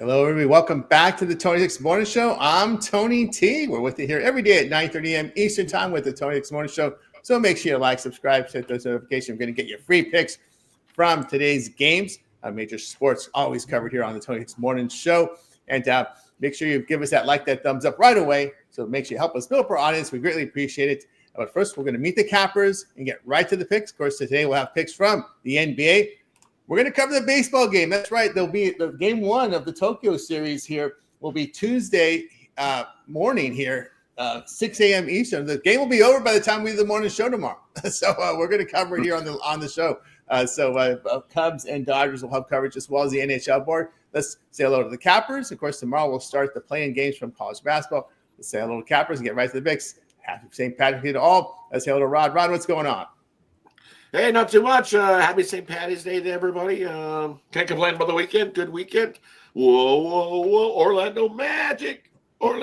Hello, everybody. Welcome back to the Tony Hicks Morning Show. I'm Tony T. We're with you here every day at 9:30 a.m. Eastern Time with the Tony Hicks Morning Show. So make sure you like, subscribe, hit those notifications. We're going to get your free picks from today's games. Major sports always covered here on the Tony Hicks Morning Show. And make sure you give us that thumbs up right away. So make sure you help us build up our audience. We greatly appreciate it. But first, we're going to meet the cappers and get right to the picks. Of course, today we'll have picks from the NBA. We're going to cover the baseball game. That's right. There'll be the game one of the Tokyo series here will be Tuesday morning here, 6 a.m. Eastern. The game will be over by the time we do the morning show tomorrow. So we're going to cover it here on the show. So Cubs and Dodgers will have coverage as well as the NHL board. Let's say hello to the cappers. Of course, tomorrow we'll start the playing games from college basketball. Let's say hello to cappers and get right to the picks. Happy St. Patrick's Day to all. Let's say hello to Rod. Rod, what's going on? Hey, not too much. Happy St. Patty's Day to everybody. Can't complain about the weekend. Good weekend. Whoa. Orlando Magic. I'll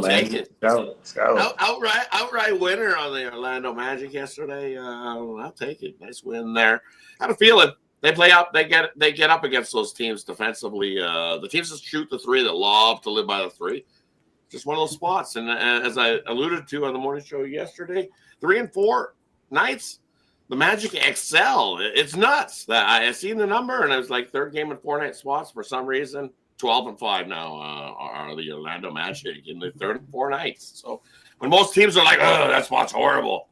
take it. Let's go. Outright winner on the Orlando Magic yesterday. I'll take it. Nice win there. Had a feeling they play up. They get up against those teams defensively. The teams that shoot the three, that love to live by the three. Just one of those spots. And as I alluded to on the morning show yesterday, 3 and 4 nights, the Magic excel. It's nuts. I seen the number, and it was like third game in 4-night spots. For some reason, 12 and 5 now are the Orlando Magic in the third and 4 nights. So when most teams are like, oh, that spot's horrible,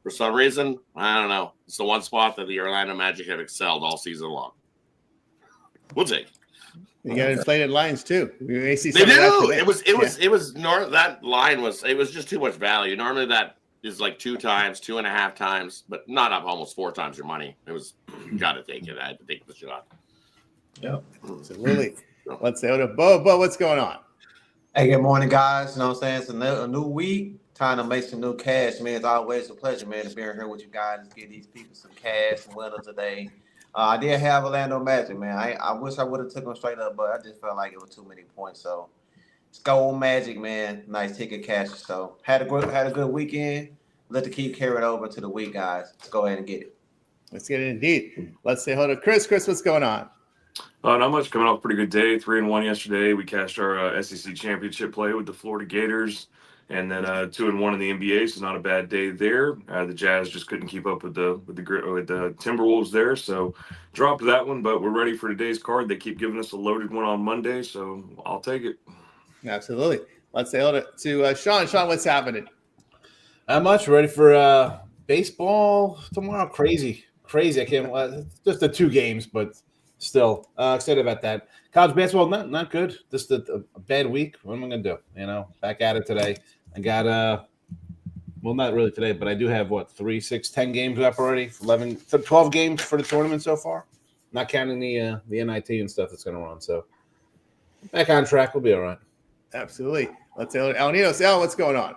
for some reason, I don't know. It's the one spot that the Orlando Magic have excelled all season long. We'll take. You got inflated lines too. We may see they do. That line was just too much value. Normally that is like 2 times, 2.5 times, but not up almost 4 times your money. It was, you got to take it. I had to take the shot. Yeah. Absolutely. Let's say, Bo, what's going on? Hey, good morning, guys. You know what I'm saying? It's a new week. Time to make some new cash, man. It's always a pleasure, man, to be here with you guys and give these people some cash and winners today. I did have Orlando Magic, man. I wish I would have took them straight up, but I just felt like it was too many points. So let's go Magic, man. Nice ticket cash. So had a good weekend. Let the keep carry it over to the week, guys. Let's go ahead and get it. Let's get it indeed. Let's say hello to Chris. Chris, what's going on? Not much. Coming off a pretty good day. 3-1 yesterday. We cashed our SEC championship play with the Florida Gators, and then 2-1 in the NBA. So not a bad day there. The Jazz just couldn't keep up with the Timberwolves there, so dropped that one. But we're ready for today's card. They keep giving us a loaded one on Monday, so I'll take it. Absolutely. Let's say hello to Sean. Sean, what's happening? Not much. Ready for baseball tomorrow. Crazy. I can't. Just the 2 games, but still excited about that. College basketball, not good. Just a bad week. What am I gonna do? Back at it today. I got well, not really today, but I do have 3, 6, 10 games up already. 12 games for the tournament so far. Not counting the NIT and stuff that's gonna run. So back on track. We'll be all right. Absolutely. Let's say hello to Al. Al, what's going on?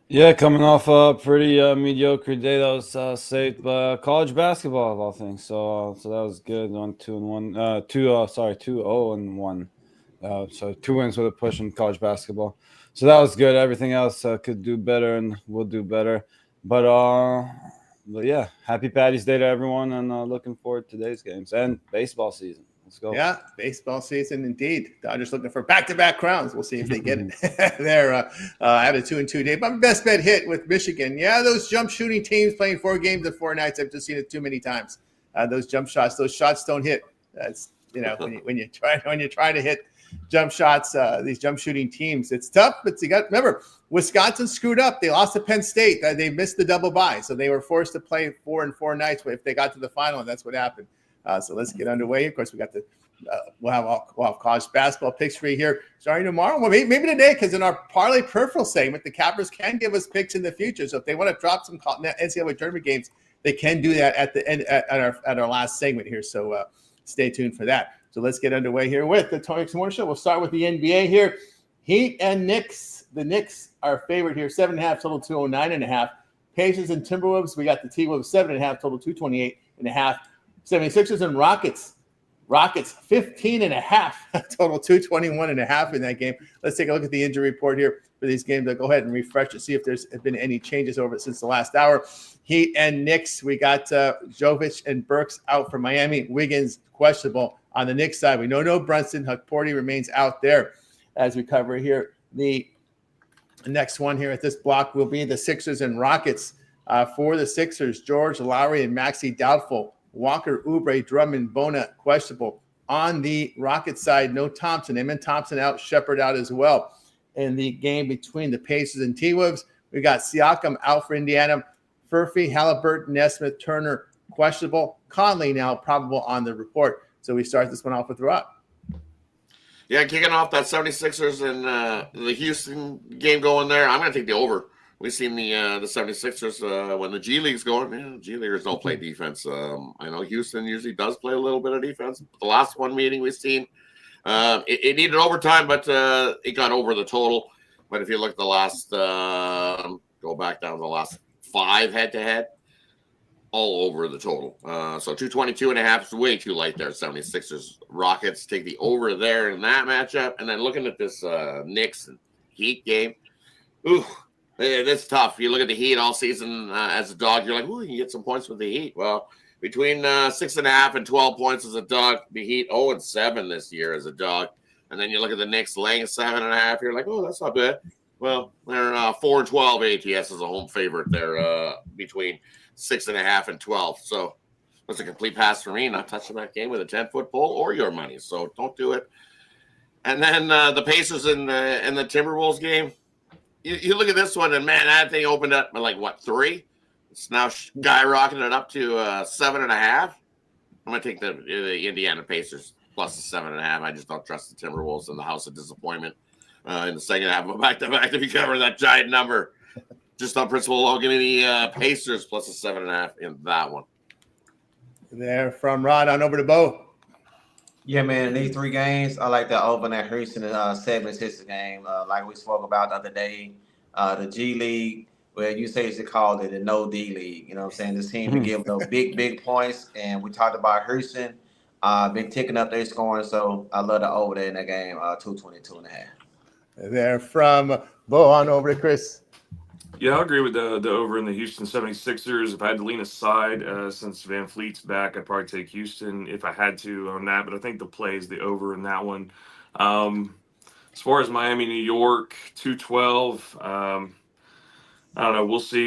Yeah, coming off a pretty mediocre day. That was saved by college basketball of all things. So that was good. 2-1. 2-0-1. So 2 wins with a push in college basketball. So that was good. Everything else could do better and will do better. But yeah, happy Patty's Day to everyone, and looking forward to today's games and baseball season. Let's go. Yeah, baseball season indeed. Dodgers looking for back-to-back crowns. We'll see if they get it there. I have a 2-2 day. My best bet hit with Michigan. Yeah, those jump shooting teams playing 4 games in 4 nights. I've just seen it too many times. Those jump shots, those shots don't hit. That's when you try to hit jump shots, these jump shooting teams, it's tough. But remember, Wisconsin screwed up. They lost to Penn State. They missed the double bye, so they were forced to play 4 and 4 nights if they got to the final, and that's what happened. So let's get underway. Of course, we got we'll have college basketball picks for you here starting tomorrow. Well, maybe today, because in our Parlay Peripheral segment, the Cappers can give us picks in the future. So if they want to drop some NCAA tournament games, they can do that at the end at our last segment here. So stay tuned for that. So let's get underway here with the Tony Hicks Morning Show. We'll start with the NBA here. Heat and Knicks. The Knicks are favored here, 7.5 total, 209.5. Pacers and Timberwolves. We got the T-Wolves 7.5 total, 228.5. 76ers and Rockets. Rockets 15.5, total 221.5 in that game. Let's take a look at the injury report here for these games. I'll go ahead and refresh to see if there's been any changes over since the last hour. Heat and Knicks, we got Jovic and Burks out for Miami. Wiggins questionable on the Knicks side. We know no Brunson. Hukporti remains out there as we cover here. The next one here at this block will be the Sixers and Rockets. For the Sixers, George, Lowry, and Maxey doubtful. Walker, Oubre, Drummond, Bona questionable. On the Rockets side, no Thompson. Amen Thompson out, Shepard out as well. In the game between the Pacers and T-Wolves, we got Siakam out for Indiana. Furphy, Halliburton, Nesmith, Turner questionable. Conley now probable on the report. So we start this one off with Rod. Yeah, kicking off that 76ers and the Houston game going there, I'm going to take the over. We've seen the 76ers when the G League's going. Man, G Leaguers don't play defense. I know Houston usually does play a little bit of defense. The last one meeting we've seen, it needed overtime, but it got over the total. But if you look at the last, go back down to the last 5 head-to-head, all over the total. So 222.5 is way too light there. 76ers Rockets take the over there in that matchup. And then looking at this Knicks and Heat game, ooh, it's tough. You look at the Heat all season as a dog, you're like, ooh, you can get some points with the Heat. Well, between 6.5 and 12 points as a dog, the Heat 0-7 this year as a dog. And then you look at the Knicks laying 7.5, you're like, oh, that's not bad. Well, they're 4-12 ATS as a home favorite there between 6.5 and 12. So it's a complete pass for me, not touching that game with a 10-foot pole or your money. So don't do it. And then the Pacers in the Timberwolves game. You look at this one, and man, that thing opened up like what 3? It's now skyrocketed up to 7.5. I'm gonna take the Indiana Pacers plus the 7.5. I just don't trust the Timberwolves in the house of disappointment in the second half. But back to be covering that giant number, just on principle. I'll give me the Pacers plus the 7.5 in that one. There from Rod on over to Bo. Yeah, man, in these 3 games, I like the over that Houston 76ers game. Like we spoke about the other day, the G League, where you say you called it the no D League. You know what I'm saying? This team to give those big points. And we talked about Houston been ticking up their scoring. So I love the over there in that game, 222.5. There from Bo on over to Chris. Yeah, I agree with the over in the Houston 76ers. If I had to lean aside, since Van Fleet's back, I'd probably take Houston if I had to on that. But I think the play is the over in that one. As far as Miami, New York, 212. I don't know. We'll see.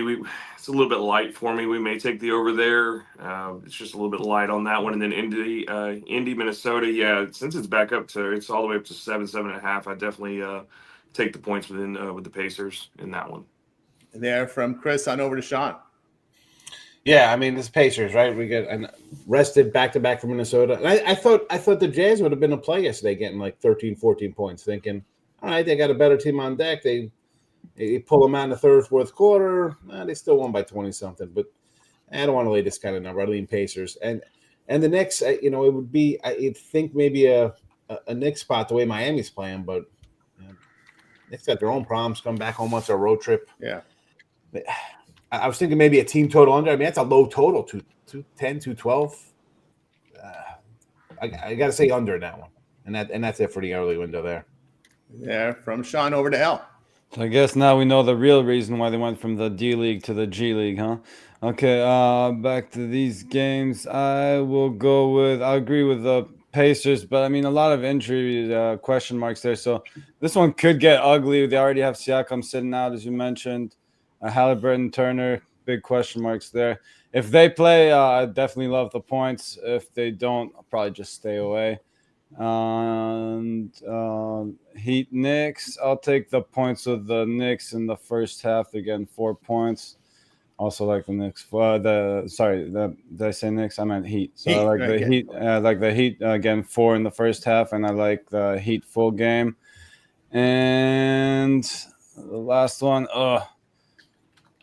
It's a little bit light for me. We may take the over there. It's just a little bit light on that one. And then Indy, Minnesota. Yeah, since it's back up to, it's all the way up to 7.5. I definitely take the points with the Pacers in that one. There from Chris on over to Sean. Yeah, I mean, this Pacers, right? We get rested back-to-back from Minnesota. And I thought the Jazz would have been a play yesterday, getting like 13, 14 points, thinking, all right, they got a better team on deck. They pull them out in the third, fourth quarter. They still won by 20-something. But I don't want to lay this kind of number. I lean Pacers. And the Knicks, it would be, I'd think maybe a Knicks spot the way Miami's playing, but Knicks got their own problems. Come back home once a road trip. Yeah. I was thinking maybe a team total under. I mean, that's a low total, 210, 212. I got to say under in that one. And that's it for the early window there. There from Sean over to L. So I guess now we know the real reason why they went from the D League to the G League, huh? Okay, back to these games. I agree with the Pacers, but I mean, a lot of injury question marks there. So this one could get ugly. They already have Siakam sitting out, as you mentioned. Halliburton, Turner, big question marks there. If they play, I definitely love the points. If they don't, I'll probably just stay away. And Heat Knicks, I'll take the points with the Knicks in the first half. They're getting 4 points. Also like the Knicks. Did I say Knicks? I meant Heat. So Heat, I like right, the Heat. Like the Heat again, 4 in the first half, and I like the Heat full game. And the last one,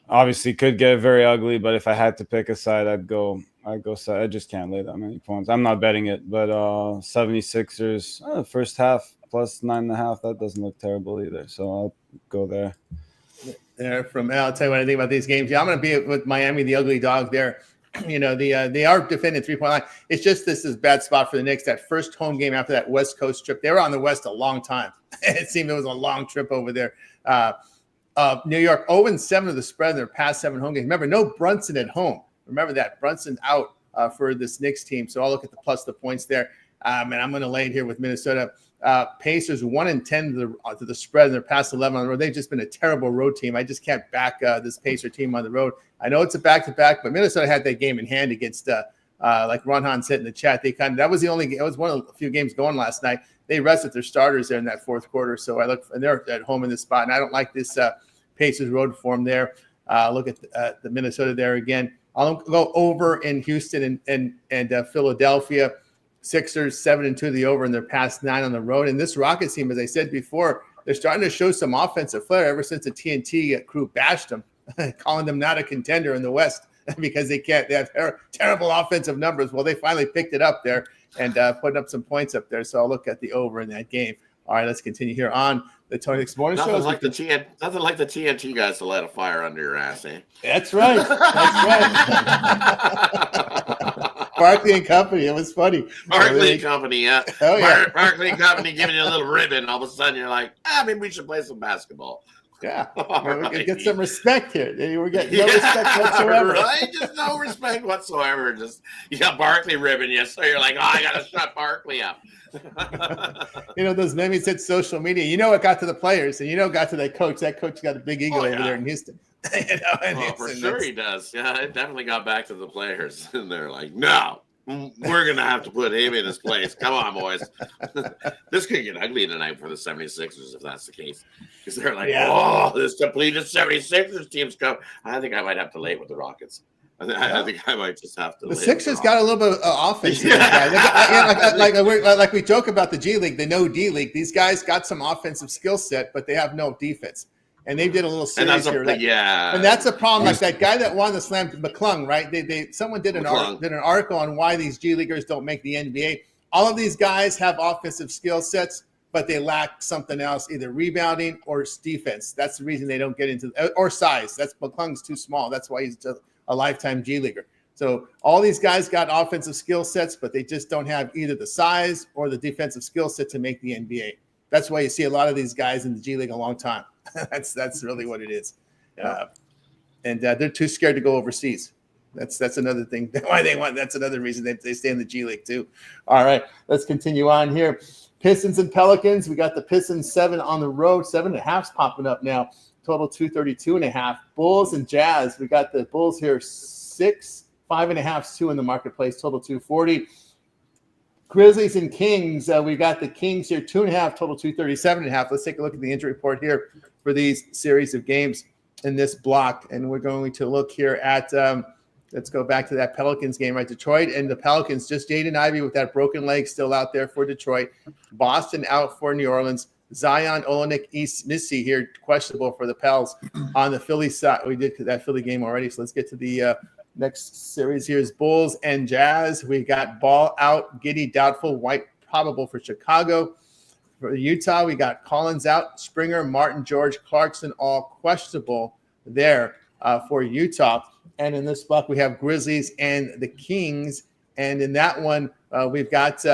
obviously could get very ugly, but if I had to pick a side, I'd go side. I just can't lay that many points. I'm not betting it, but 76ers first half plus 9.5. That doesn't look terrible either. So I'll go there. There from Al. I'll tell you what I think about these games. Yeah, I'm going to be with Miami, the ugly dog there They are defending 3-point line. It's just this is a bad spot for the Knicks. That first home game after that West Coast trip, they were on the West a long time. It seemed it was a long trip over there. New York 0-7 of the spread in their past 7 home games. Remember, no Brunson at home. Remember that Brunson out for this Knicks team. So I'll look at the points there. And I'm going to lay it here with Minnesota. Pacers 1-10 to the spread in their past 11 on the road. They've just been a terrible road team. I just can't back this Pacer team on the road. I know it's a back-to-back, but Minnesota had that game in hand against, like Ron said in the chat. That was it was one of the few games going last night. They rested their starters there in that fourth quarter. So and they're at home in this spot. And I don't like this Pacers road form there. Look at the Minnesota there again. I'll go over in Houston and Philadelphia. Sixers 7-2 the over in their past 9 on the road. And this Rockets team, as I said before, they're starting to show some offensive flair ever since the TNT crew bashed them, calling them not a contender in the West because they have terrible offensive numbers. Well, they finally picked it up there and putting up some points up there. So I'll look at the over in that game. All right, let's continue here on the Tony Hicks Morning Show. Nothing like the TNT guys to light a fire under your ass, eh? That's right. Barkley and Company. It was funny. Barkley and Company, yeah. Oh, yeah. Barkley and Company giving you a little ribbon. All of a sudden, you're like, maybe we should play some basketball. Yeah. We're going to get some respect here. We're getting no respect whatsoever. Right? Just no respect whatsoever. Just, you got Barkley ribbon you, so you're like, I got to shut Barkley up. Those memes hit social media. It got to the players, and it got to that coach. That coach got a big ego over there in Houston. For sure he does. Yeah, it definitely got back to the players, and they're like, "No, we're gonna have to put him in his place. Come on, boys. This could get ugly tonight for the 76ers if that's the case, because they're like, this depleted 76ers team's come. I think I might have to lay it with the Rockets. I think I might just have to. The Sixers got a little bit of offense. Like we joke about the G League, the no D League. These guys got some offensive skill set, but they have no defense. And they did a little series here. And that's a problem. Like that guy that won the slam, McClung, right? Someone did an article on why these G Leaguers don't make the NBA. All of these guys have offensive skill sets, but they lack something else, either rebounding or defense. That's the reason they don't get into or size. That's McClung's too small. That's why he's just a lifetime G Leaguer. So all these guys got offensive skill sets, but they just don't have either the size or the defensive skill set to make the NBA. That's why you see a lot of these guys in the G League a long time. That's really what it is. And they're too scared to go overseas. That's another thing why they want. That's another reason they stay in the G League too. All right, let's continue on here. Pistons and Pelicans. We got the Pistons 7 on the road. 7.5's popping up now. Total 232.5. Bulls and Jazz. We got the Bulls here 6, 5.5, 2 in the marketplace. Total 240. Grizzlies and Kings. We got the Kings here 2.5. Total 237.5. Let's take a look at the injury report here for these series of games in this block, and we're going to look here at. Let's go back to that Pelicans game, right? Detroit and the Pelicans. Just Jaden Ivey with that broken leg still out there for Detroit. Boston out for New Orleans. Zion, Olenek, East Missy here, questionable for the Pels on the Philly side. We did that Philly game already, so let's get to the next series here is Bulls and Jazz. We got Ball out, Giddey doubtful, White probable for Chicago. For Utah, we got Collins out, Springer, Martin, George, Clarkson, all questionable there for Utah. And in this spot, we have Grizzlies and the Kings. And in that one, we've got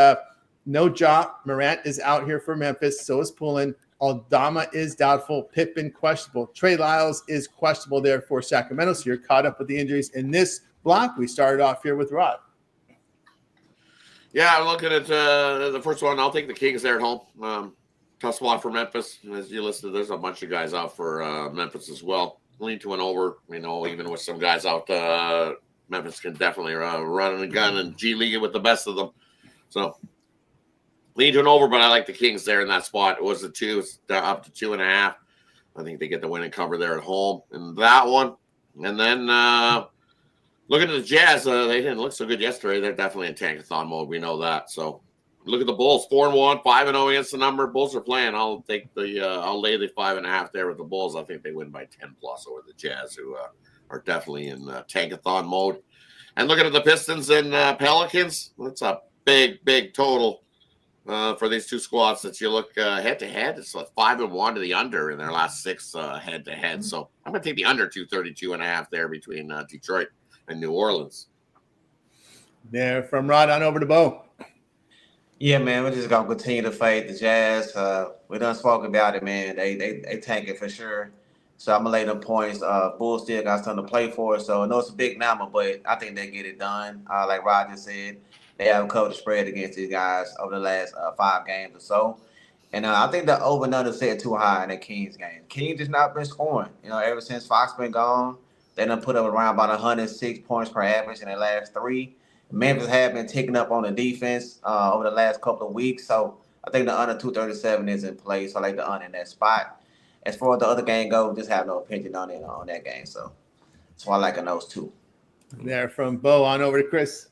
no Ja Morant is out here for Memphis. So is Poulin. Aldama is doubtful. Pippen questionable. Trey Lyles is questionable there for Sacramento. So you're caught up with the injuries in this block. We started off here with Rod. Yeah, I'm looking at the first one. I'll take the Kings there at home. Tough spot for Memphis. As you listed, there's a bunch of guys out for Memphis as well. Lean to an over. Even with some guys out, Memphis can definitely run a gun and G League it with the best of them. So lean to an over, but I like the Kings there in that spot. It was a 2. It's up to 2.5. I think they get the win and cover there at home in that one. And then looking at the Jazz, they didn't look so good yesterday. They're definitely in tankathon mode. We know that. So look at the Bulls, 4-1, 5-0 against the number. Bulls are playing. I'll lay the 5.5 there with the Bulls. I think they win by 10+ over the Jazz, who are definitely in tankathon mode. And looking at the Pistons and Pelicans, that's a big total for these two squads. That you look head to head, it's like 5-1 to the under in their last 6 head to head. So I'm going to take the under 232.5 there between Detroit and New Orleans. There from Rod on over to Bo. Yeah, man, we're just gonna continue to fight the Jazz. We done spoke about it, man. They tank it for sure. So I'm gonna lay them points. Bulls still got something to play for, so I know it's a big number, but I think they get it done. Like Roger said, they haven't covered the spread against these guys over the last 5 games or so. And I think the over and under set too high in the Kings game. Kings has not been scoring. Ever since Fox been gone, they done put up around about 106 points per average in their last 3. Memphis have been ticking up on the defense over the last couple of weeks. So I think the under 237 is in place. So I like the under in that spot. As far as the other game goes, just have no opinion on it on that game. So that's why I like those 2. There from Bo on over to Chris.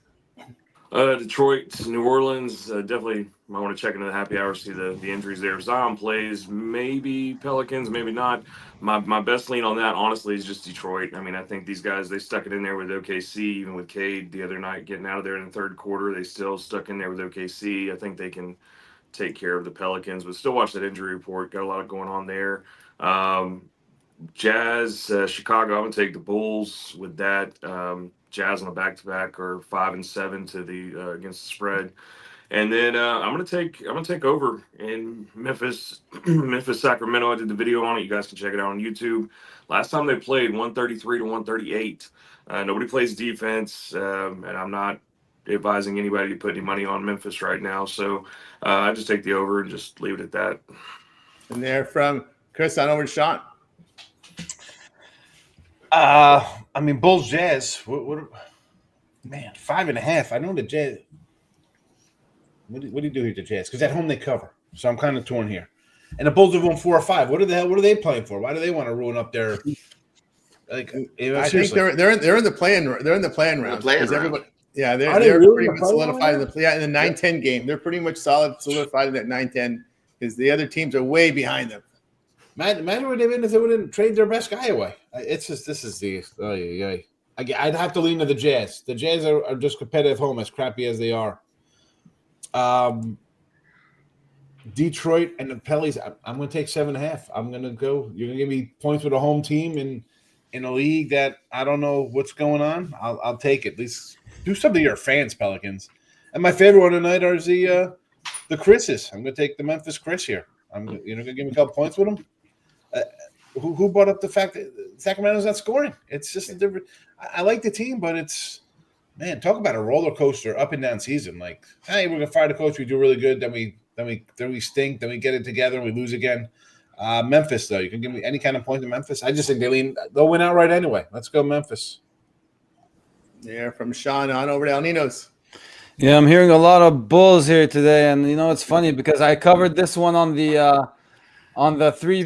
Detroit, New Orleans, definitely might want to check into the happy hour, see the injuries there. If Zion plays, maybe Pelicans, maybe not. My best lean on that, honestly, is just Detroit. I mean, I think these guys, they stuck it in there with OKC, even with Cade the other night getting out of there in the third quarter. They still stuck in there with OKC. I think they can take care of the Pelicans, but still watch that injury report. Got a lot going on there. Jazz, Chicago, I'm going to take the Bulls with that. Jazz on a back-to-back or 5-7 to the against the spread, and then I'm gonna take over in Memphis, Sacramento. I did the video on it. You guys can check it out on YouTube. Last time they played, 133 to 138. Nobody plays defense, and I'm not advising anybody to put any money on Memphis right now. So I just take the over and just leave it at that. And there from Chris on over to Sean. I mean, Bulls Jazz. Man, 5.5. I know the Jazz. What do you do here, the Jazz? Because at home they cover, so I'm kind of torn here. And the Bulls have won 4 or 5. What the hell? What are they playing for? Why do they want to ruin up their? Like, I think they're in the playing round. Everybody, yeah, they're really pretty much solidified in the 9-10 game. They're pretty much solidified in that 9-10 because the other teams are way behind them. Imagine what they've been if they wouldn't trade their best guy away. It's just this is the I'd have to lean to the Jazz. The Jazz are just competitive home, as crappy as they are. Detroit and the Pellies. I'm going to take 7.5. I'm going to go. You're going to give me points with a home team in a league that I don't know what's going on. I'll take it. At least do something to your fans, Pelicans. And my favorite one tonight are the Chris's. I'm going to take the Memphis Chris here. I'm going to give me a couple points with them. Who brought up the fact that Sacramento's not scoring? It's just a different. I like the team, but it's talk about a roller coaster up and down season. Like, hey, we're gonna fire the coach. We do really good. Then we stink. Then we get it together and we lose again. Memphis, though, you can give me any kind of point to Memphis. I just think they'll win outright anyway. Let's go Memphis. Yeah, from Sean on over to El Nino's. Yeah, I'm hearing a lot of Bulls here today, and it's funny because I covered this one on the three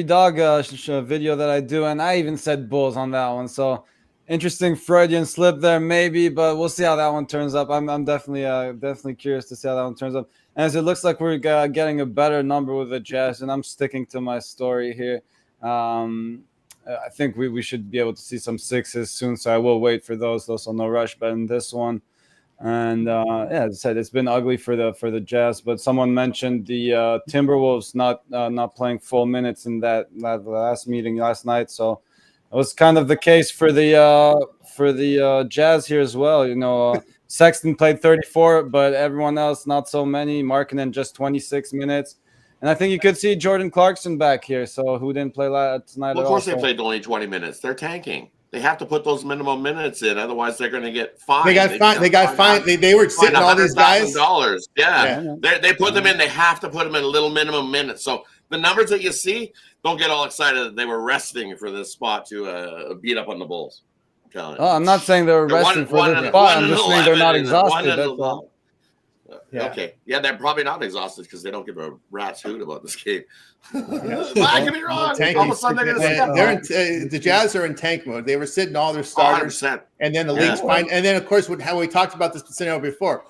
dog video that I do, and I even said Bulls on that one. So interesting Freudian slip there, maybe, but we'll see how that one turns up. I'm definitely curious to see how that one turns up. And as it looks like we're getting a better number with the Jazz, and I'm sticking to my story here. I think we should be able to see some 6s soon, so I will wait for those. So no rush bet in this one. And as I said, it's been ugly for the Jazz. But someone mentioned the Timberwolves not playing full minutes in that last meeting last night. So it was kind of the case for the Jazz here as well. Sexton played 34, but everyone else not so many. Markkanen just 26 minutes. And I think you could see Jordan Clarkson back here. So who didn't play tonight? Well, of course, they played only 20 minutes. They're tanking. They have to put those minimum minutes in, otherwise they're going to get fined. They got fined. They were sitting all these guys. Yeah. They put them in. They have to put them in little minimum minutes. So the numbers that you see, don't get all excited that they were resting for this spot to beat up on the Bulls. I'm telling you. Oh, I'm not saying they were resting for this spot. I'm just saying they're not exhausted. That's all. Yeah. Okay. Yeah, they're probably not exhausted because they don't give a rat's hoot about this game. I could be wrong. All of a sudden they're going to the Jazz are in tank mode. They were sitting all their starters, 100%. and then the league's fine. And then, of course, how we talked about this scenario before,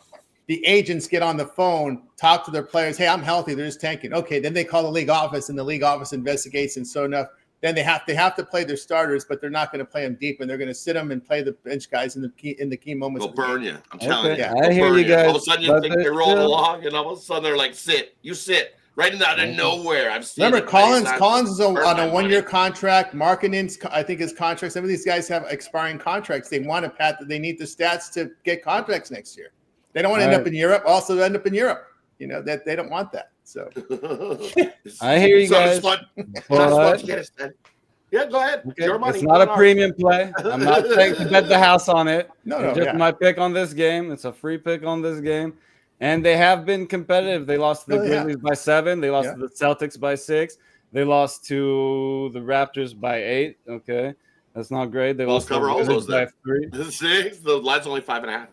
the agents get on the phone, talk to their players. Hey, I'm healthy. They're just tanking. Okay, then they call the league office, and the league office investigates. And so enough, then they have to play their starters, but they're not going to play them deep, and they're going to sit them and play the bench guys in the key moments. They'll burn you. I'm telling you. I hear you guys. All of a sudden you think they roll along, and all of a sudden they're like, "Sit. You sit. right out of nowhere. I'm seeing Remember, it Collins based is on earn my a 1 year money. contract. Markkanen's, I think, his contract. Some of these guys have expiring contracts. They want to pat that they need the stats to get contracts next year. They don't want to end up in Europe. Also, end up in Europe. That they don't want that. So I hear you So guys. it's fun. But It's fun to get it. Yeah, go ahead. okay, Your money. it's not a ours. premium play. I'm not saying to bet the house on it. No, It's just yeah. my pick on this game. It's a free pick on this game. And they have been competitive. They lost to the Oh, yeah. Grizzlies by 7. They lost Yeah. to the Celtics by 6. They lost to the Raptors by 8. Okay. That's not great. They We'll lost to the cover all Wizards those by 3. 6. The line's only 5.5.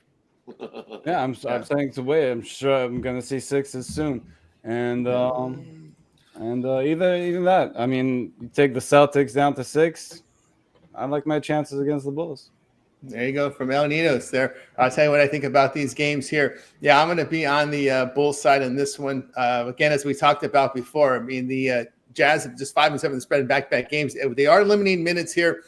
Yeah, I'm saying it's a way. I'm sure I'm gonna see 6s soon. And even that. I mean, you take the Celtics down to 6. I like my chances against the Bulls. There you go from El Ninos there. I'll tell you what I think about these games here. Yeah, I'm going to be on the Bulls side on this one. Again, as we talked about before, I mean, the Jazz have just 5-7 spread in back-to-back games. They are limiting minutes here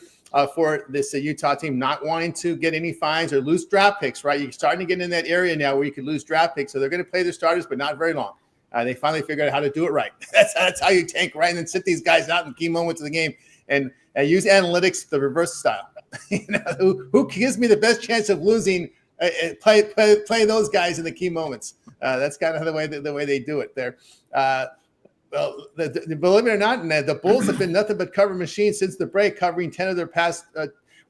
for this Utah team, not wanting to get any fines or lose draft picks, right? You're starting to get in that area now where you could lose draft picks. So they're going to play their starters, but not very long. They finally figured out how to do it right. That's how you tank, right? And then sit these guys out in key moments of the game and use analytics the reverse style. Who gives me the best chance of losing? Play those guys in the key moments. That's kind of the way they do it there. Well, believe it or not, the Bulls have been nothing but cover machines since the break, covering 10 of their past.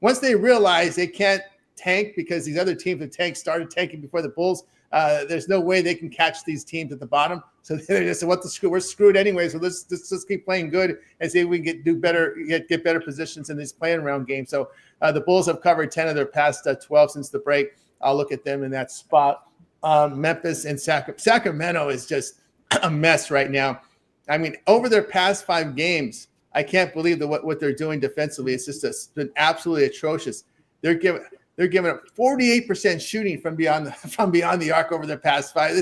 Once they realize they can't tank because these other teams have started tanking before the Bulls, there's no way they can catch these teams at the bottom. So they're just what the screw. We're screwed anyway. So let's just keep playing good and see if we can get better positions in these playing round games. So the Bulls have covered 10 of their past 12 since the break. I'll look at them in that spot. Memphis and Sacramento is just a mess right now. I mean, over their past 5 games, I can't believe what they're doing defensively. It's just been absolutely atrocious. They're giving up 48% shooting from beyond the arc over their past 5.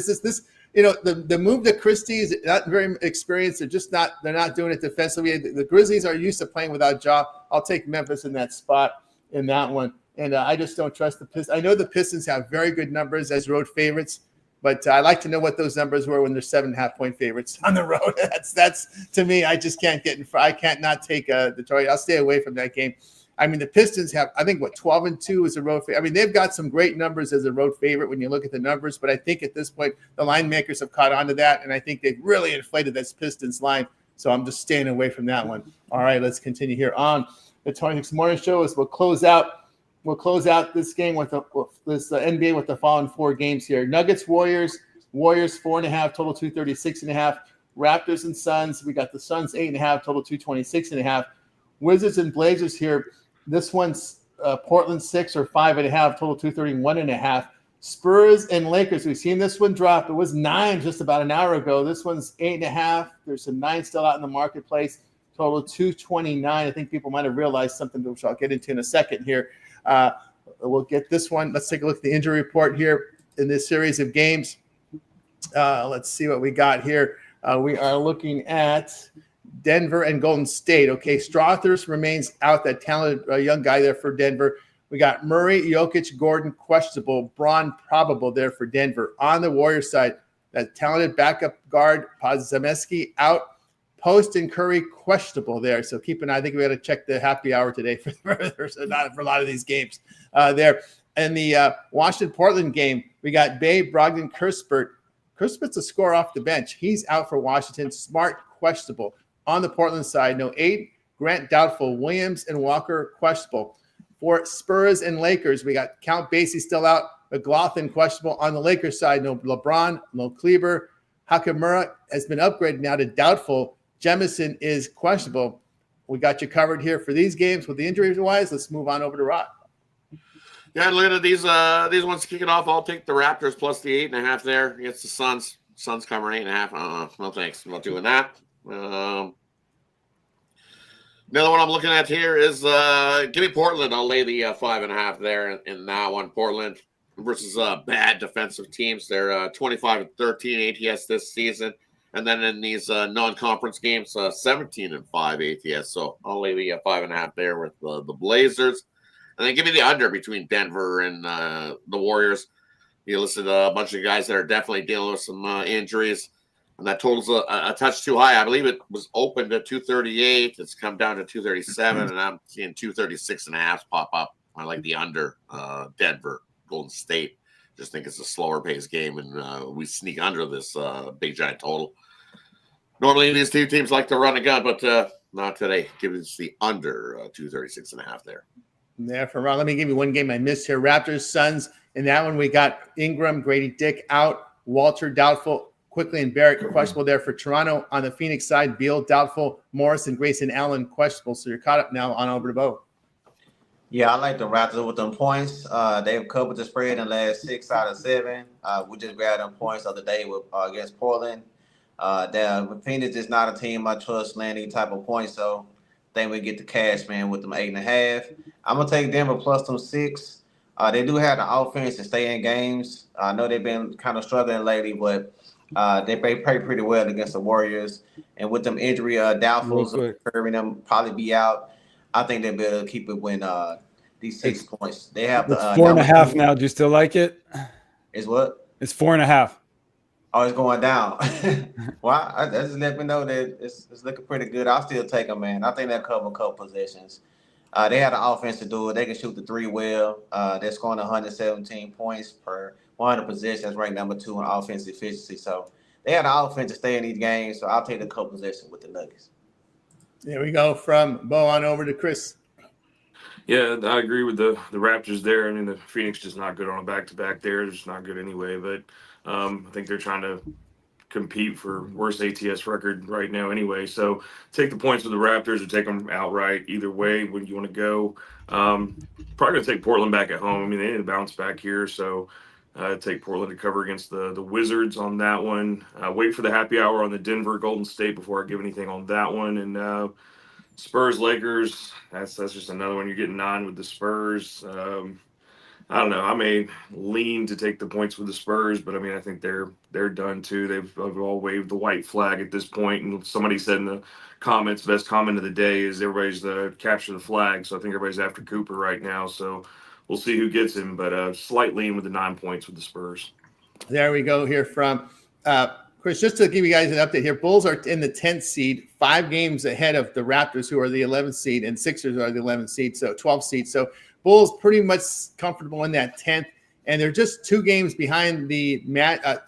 The move to Christie is not very experienced. They're not doing it defensively. The Grizzlies are used to playing without Ja. I'll take Memphis in that spot in that one. And I just don't trust the Pistons. I know the Pistons have very good numbers as road favorites, but I like to know what those numbers were when they're 7.5-point favorites on the road. That's to me, I just can't get in front. I can't not take Detroit. I'll stay away from that game. I mean, the Pistons have, I think, 12-2 is a road favorite. I mean, they've got some great numbers as a road favorite when you look at the numbers, but I think at this point, the line makers have caught on to that, and I think they've really inflated this Pistons line, so I'm just staying away from that one. All right, let's continue here on the 26th Morning Show as we'll close out this game with this NBA with the following 4 games here. Nuggets, Warriors 4.5, total 236.5. Raptors and Suns, we got the Suns 8.5, total 226.5. Wizards and Blazers here. This one's Portland 6 or 5.5, total 231.5. Spurs and Lakers. We've seen this one drop. It was 9 just about an hour ago. This one's 8.5. There's some 9 still out in the marketplace. Total 229. I think people might have realized something, which I'll get into in a second here. We'll get this one. Let's take a look at the injury report here in this series of games. Let's see what we got here. We are looking at Denver and Golden State. Okay, Strothers remains out, that talented young guy there for Denver. We got Murray, Jokic, Gordon, questionable. Braun, probable there for Denver. On the Warriors side, that talented backup guard, Podziemski, out. Post and Curry, questionable there. So keep an eye. I think we got to check the happy hour today for a lot of these games there. And the Washington-Portland game, we got Bay, Brogdon, Kerspert. Kerspurt's a scorer off the bench. He's out for Washington. Smart, questionable. On the Portland side, no Aid, Grant, doubtful. Williams and Walker, questionable. For Spurs and Lakers, we got Count Basie still out. McLaughlin, questionable. On the Lakers side, no LeBron, no Kleber. Hakamura has been upgraded now to doubtful. Jemison is questionable. We got you covered here for these games with the injuries-wise. Let's move on over to Rod. Yeah, looking at these ones kicking off, I'll take the Raptors plus the 8.5 there against the Suns. Suns covering 8.5. No thanks. I'm not doing that. Another one I'm looking at here is give me Portland. I'll lay the 5.5 there in that one. Portland versus bad defensive teams. They're 25-13 ATS this season. And then in these non-conference games, 17-5 ATS. So I'll lay the 5.5 there with the Blazers. And then give me the under between Denver and the Warriors. You listed a bunch of guys that are definitely dealing with some injuries. And that total's a touch too high. I believe it was opened at 238. It's come down to 237, and I'm seeing 236.5 pop up. I like the under Denver, Golden State. Just think it's a slower paced game, and we sneak under this big giant total. Normally, these two teams like to run a gun, but not today. Give us the under 236.5 there. There for Ron. Let me give you one game I missed here. Raptors, Suns. In that one, we got Ingram, Grady Dick out, Walter doubtful, Quickly and Barrett questionable there for Toronto. On the Phoenix side, Beal doubtful, Morris and Grayson Allen questionable. So you're caught up now on over to Bo. Yeah, I like the Raptors with them points. They've covered the spread in the last 6 out of 7. We just grabbed them points the other day with against Portland. Phoenix is not a team I trust landing type of points, so I think we get the cash, man, with them 8.5. I'm gonna take Denver plus them 6. They do have the offense to stay in games. I know they've been kind of struggling lately, but they play pretty well against the Warriors. And with them injury doubtfuls, Curry them probably be out. I think they'll be able to keep it when these 6 points. They have the 4.5 now. Do you still like it? Is what? It's 4.5. Oh, it's going down. Well, that just let me know that it's looking pretty good. I'll still take them, man. I think they'll cover a couple possessions. They have the offense to do it. They can shoot the 3 well. They're scoring 117 points per 100 possessions, ranked number 2 in offensive efficiency. So they have the offense to stay in these games. So I'll take the couple possessions with the Nuggets. There we go from Bo on over to Chris. Yeah, I agree with the Raptors there. I mean, the Phoenix just not good on a back-to-back there. They're just not good anyway. But I think they're trying to compete for worst ATS record right now anyway. So take the points with the Raptors or take them outright. Either way, when you want to go. Probably going to take Portland back at home. I mean, they need to bounce back here. So take Portland to cover against the Wizards on that one. Wait for the happy hour on the Denver Golden State before I give anything on that one. And Spurs Lakers, that's just another one. You're getting 9 with the Spurs. I don't know. I may lean to take the points with the Spurs, but I mean, I think they're done too. They've all waved the white flag at this point. And somebody said in the comments, best comment of the day is everybody's capture the flag. So I think everybody's after Cooper right now. So we'll see who gets him, but slight lean with the 9 points with the Spurs. There we go here from Chris. Just to give you guys an update here, Bulls are in the 10th seed, 5 games ahead of the Raptors, who are the 11th seed, and Sixers are the 11th seed, so 12th seed. So Bulls pretty much comfortable in that 10th, and they're just 2 games behind the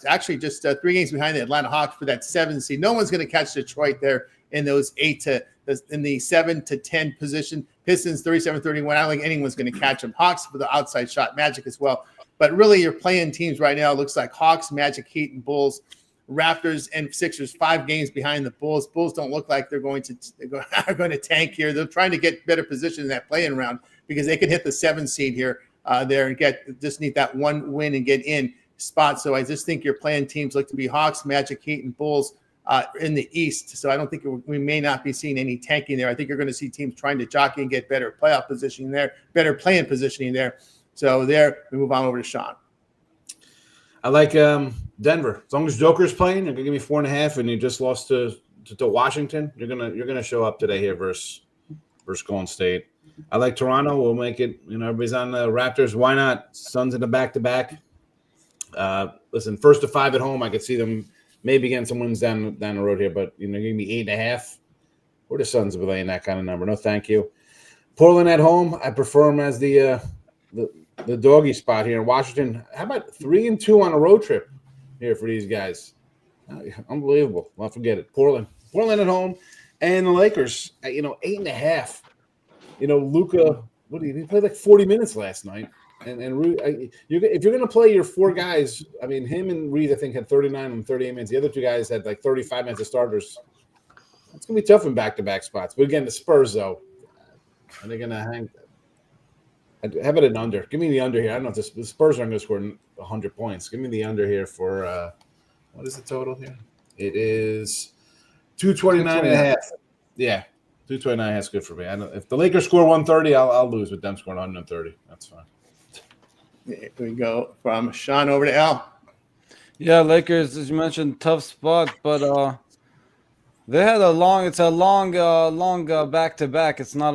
actually just 3 games behind the Atlanta Hawks for that 7th seed. No one's going to catch Detroit there in those 7 to 10 position. Pistons 37-31. I don't think anyone's going to catch them. Hawks for the outside shot, Magic as well. But really, you're playing teams right now. It looks like Hawks, Magic, Heat, and Bulls. Raptors and Sixers 5 games behind the Bulls. Bulls don't look like they're going to tank here. They're trying to get better position in that play-in round because they could hit the 7 seed here there and just need that 1 win and get in spot. So I just think your playing teams look to be Hawks, Magic, Heat, and Bulls in the East. So I don't think we may not be seeing any tanking there. I think you're going to see teams trying to jockey and get better playoff positioning there, better play-in positioning there. So there, we move on over to Sean. I like Denver. As long as Joker's playing, you're gonna give me 4.5, and you just lost to Washington. You're gonna show up today here versus Golden State. I like Toronto. We'll make it. Everybody's on the Raptors. Why not? Suns in the back-to-back. Listen, 1st to 5 at home. I could see them maybe getting some wins down the road here, but give me 8.5. Where the Suns will be laying that kind of number? No, thank you. Portland at home. I prefer them as the doggy spot here in Washington. How about 3-2 on a road trip here for these guys? Unbelievable. Well, forget it. Portland at home, and the Lakers at 8.5. Luka. He played like 40 minutes last night, and if you're going to play your 4 guys, I mean him and Reed I think had 39 and 38 minutes. The other 2 guys had like 35 minutes of starters. It's going to be tough in back-to-back spots. But again, the Spurs though, are they going to hang? How about an under? Give me the under here. I don't know if the Spurs aren't going to score 100 points. Give me the under here for what is the total here? It is 229.5. Yeah, 229.5 is good for me. If the Lakers score 130, I'll lose with them scoring 130. That's fine. Here we go from Sean over to Al. Yeah, Lakers, as you mentioned, tough spot, but they had a long back-to-back. It's not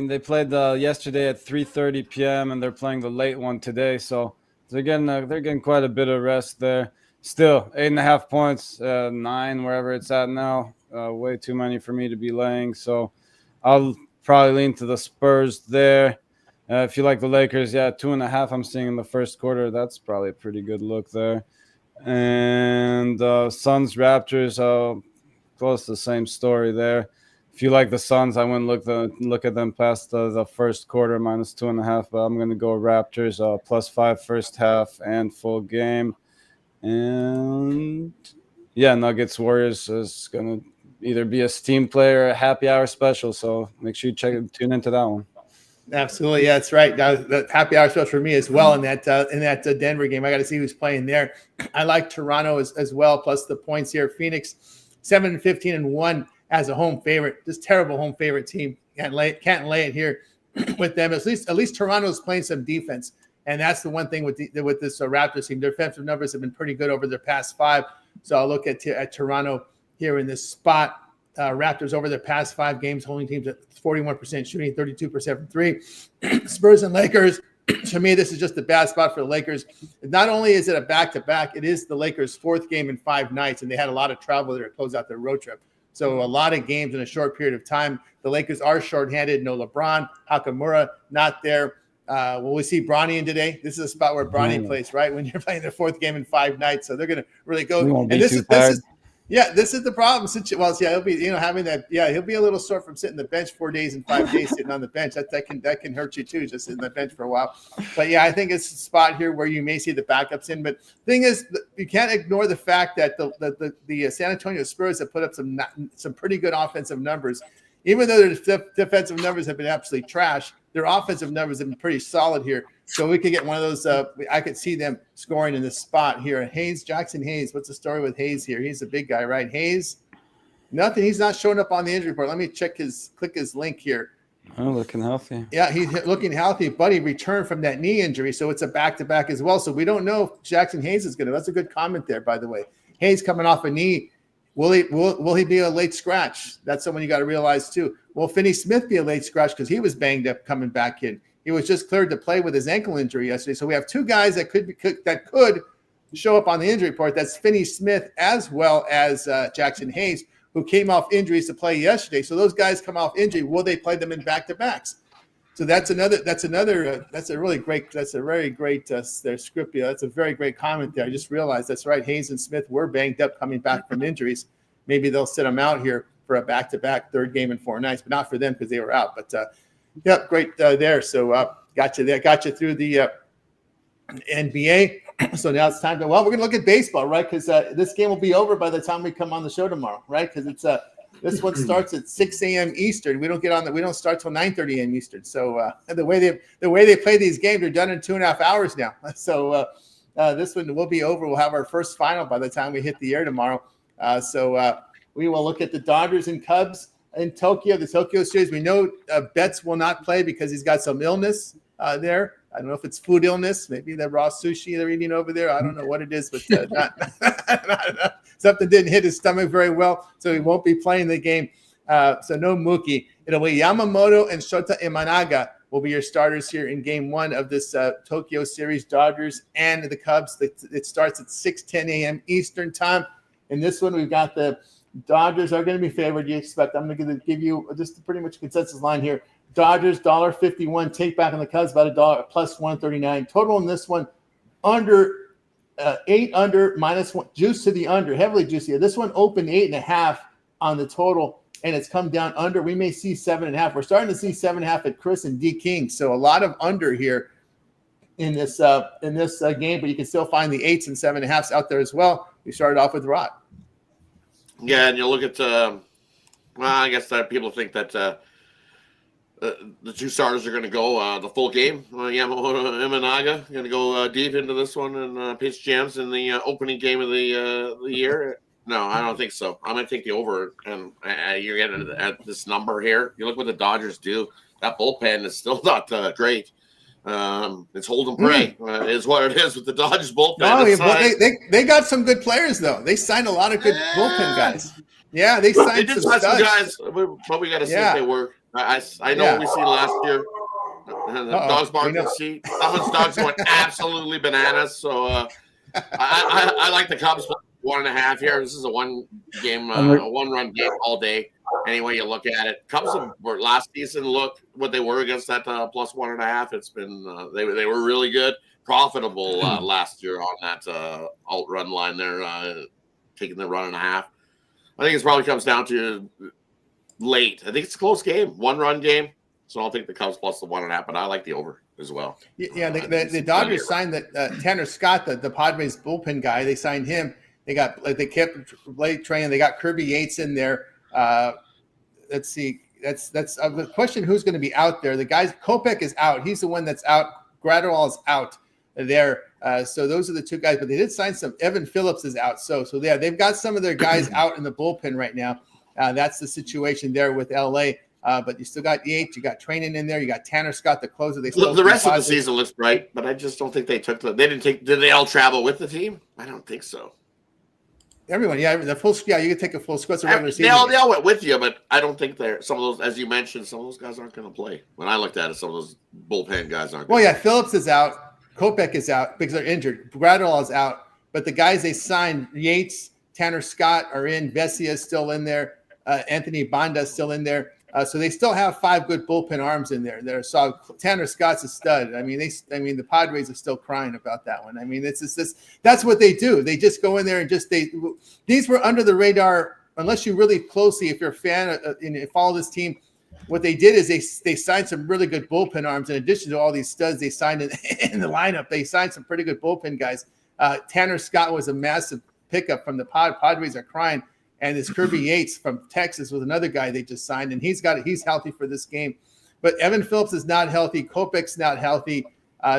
they played yesterday at 3:30 p.m. and they're playing the late one today. So they're getting quite a bit of rest there. still 8.5 points, 9 wherever it's at now. Way too many for me to be laying. So I'll probably lean to the Spurs there. If you like the Lakers, 2.5 I'm seeing in the first quarter. That's probably a pretty good look there. And Suns, Raptors, close to the same story there. If you like the Suns, I wouldn't look at them past the first quarter, -2.5. But I'm going to go Raptors, +5 first half and full game. And Nuggets Warriors is going to either be a steam play or a happy hour special. So make sure you tune into that one. Absolutely, yeah, that's right. The happy hour special for me as well in that Denver game. I got to see who's playing there. I like Toronto as well, plus the points here. Phoenix 7-15-1 as a home favorite. Just terrible home favorite team. Can't lay it here with them. At least Toronto's playing some defense, and that's the one thing with this Raptors team. Their defensive numbers have been pretty good over their past 5. So I'll look at Toronto here in this spot. Raptors over their past 5 games, holding teams at 41% shooting, 32% from 3. Spurs and Lakers. To me, this is just a bad spot for the Lakers. Not only is it a back-to-back, it is the Lakers' 4th game in 5 nights, and they had a lot of travel there to close out their road trip. So a lot of games in a short period of time. The Lakers are shorthanded. No LeBron, Hakamura not there. Will we see Bronny in today? This is a spot where Bronny plays, right? When you're playing their 4th game in 5 nights. So they're going to really go. And this is the problem. Well, he'll be, having that. Yeah, he'll be a little sore from sitting the bench 4 days and 5 days sitting on the bench. That can hurt you too, just sitting on the bench for a while. But yeah, I think it's a spot here where you may see the backups in. But thing is, you can't ignore the fact that the San Antonio Spurs have put up some pretty good offensive numbers. Even though their defensive numbers have been absolutely trash, their offensive numbers have been pretty solid here. So we could get one of those. I could see them scoring in this spot here. Jackson Hayes. What's the story with Hayes here? He's a big guy, right? Hayes, nothing. He's not showing up on the injury report. Let me click his link here. Oh, looking healthy. Yeah, he's looking healthy, but he returned from that knee injury, so it's a back-to-back as well. So we don't know if Jackson Hayes is going to. That's a good comment there, by the way. Hayes coming off a knee. Will he be a late scratch? That's someone you got to realize too. Will Finney Smith be a late scratch because he was banged up coming back in? He was just cleared to play with his ankle injury yesterday. So we have 2 guys that could show up on the injury report. That's Finney Smith as well as Jackson Hayes, who came off injuries to play yesterday. So those guys come off injury. Will they play them in back-to-backs? So that's a very great their script here. That's a very great comment there. I just realized that's right. Hayes and Smith were banged up coming back from injuries. Maybe they'll sit them out here for a back-to-back 3rd game in 4 nights, but not for them because they were out. But great there. So got you there. Got you through the NBA. So now it's time we're going to look at baseball, right? Because this game will be over by the time we come on the show tomorrow, right? Because it's this one starts at 6 a.m. Eastern. We don't start till 9:30 a.m. Eastern. So the way they play these games, they're done in 2.5 hours now. So this one will be over. We'll have our first final by the time we hit the air tomorrow. So we will look at the Dodgers and Cubs in Tokyo, the Tokyo series. We know Betts will not play because he's got some illness there. I don't know if it's food illness, maybe the raw sushi they're eating over there. I don't know what it is, but something didn't hit his stomach very well, so he won't be playing the game. So no Mookie. It'll be Yamamoto and Shota Imanaga will be your starters here in Game 1 of this Tokyo series, Dodgers and the Cubs. It starts at 6:10 a.m. Eastern time. In this one, we've got the Dodgers are going to be favored. You expect I'm going to give you just pretty much a consensus line here. Dodgers $1.51. Take back on the Cubs about $1 plus 139. Total in this one under 8 under -1. Juice to the under, heavily juicy. This one opened 8.5 on the total, and it's come down under. We may see 7.5. We're starting to see 7.5 at Chris and D King. So a lot of under here in this game, but you can still find the 8s and 7.5s out there as well. We started off with Rod. Yeah, and you look at I guess that people think that the 2 starters are going to go the full game. Yamamoto and Imanaga going to go deep into this one and pitch jams in the opening game of the year. No, I don't think so. I'm going to take the over, and you're getting at this number here. You look what the Dodgers do. That bullpen is still not great. It's hold and pray is what it is with the Dodgers bullpen. No, they got some good players though. They signed a lot of good bullpen guys. Yeah, they signed some guys, but we got to see if they work. I know what we seen last year. The dogs barking the seat. Someone's dogs went absolutely bananas. So I like the Cubs 1.5 here. This is a one run game all day. Any way you look at it, Cubs were last season. Look what they were against that plus 1.5. It's been they were really good, profitable last year on that alt run line. They're taking the 1.5. I think it probably comes down to late. I think it's a close game, 1-run game. So I'll take the Cubs plus the 1.5, but I like the over as well. Yeah, the Dodgers signed that Tanner Scott, the Padres bullpen guy. They signed him. They kept Blake Train. They got Kirby Yates in there. Let's see. That's the question. Who's going to be out there? The guys. Kopech is out. He's the one that's out. Gradwell is out there. So those are the two guys. But they did sign some. Evan Phillips is out. So yeah, they've got some of their guys out in the bullpen right now. That's the situation there with LA. But you still got Yates. You got Trainin in there. You got Tanner Scott, the closer. The rest of the season looks bright, but I just don't think they took the. They didn't take. Did they all travel with the team? I don't think so. Everyone, yeah, the full. Yeah, you can take a full squad. They all went with you, but I don't think they're some of those. As you mentioned, some of those guys aren't going to play. When I looked at it, some of those bullpen guys aren't. Well, yeah, Phillips is out. Kopech is out because they're injured. Gradwell is out, but the guys they signed, Yates, Tanner Scott are in. Vesia is still in there. Anthony Banda is still in there. So they still have 5 good bullpen arms in there. So Tanner Scott's a stud. I mean, the Padres are still crying about that one. I mean, it's just this. That's what they do. They just go in there and these were under the radar unless you really closely, if you're a fan and you follow this team. What they did is they signed some really good bullpen arms in addition to all these studs they signed in the lineup. They signed some pretty good bullpen guys. Tanner Scott was a massive pickup from the Padres are crying. And this Kirby Yates from Texas was another guy they just signed, and he's healthy for this game. But Evan Phillips is not healthy. Kopech's not healthy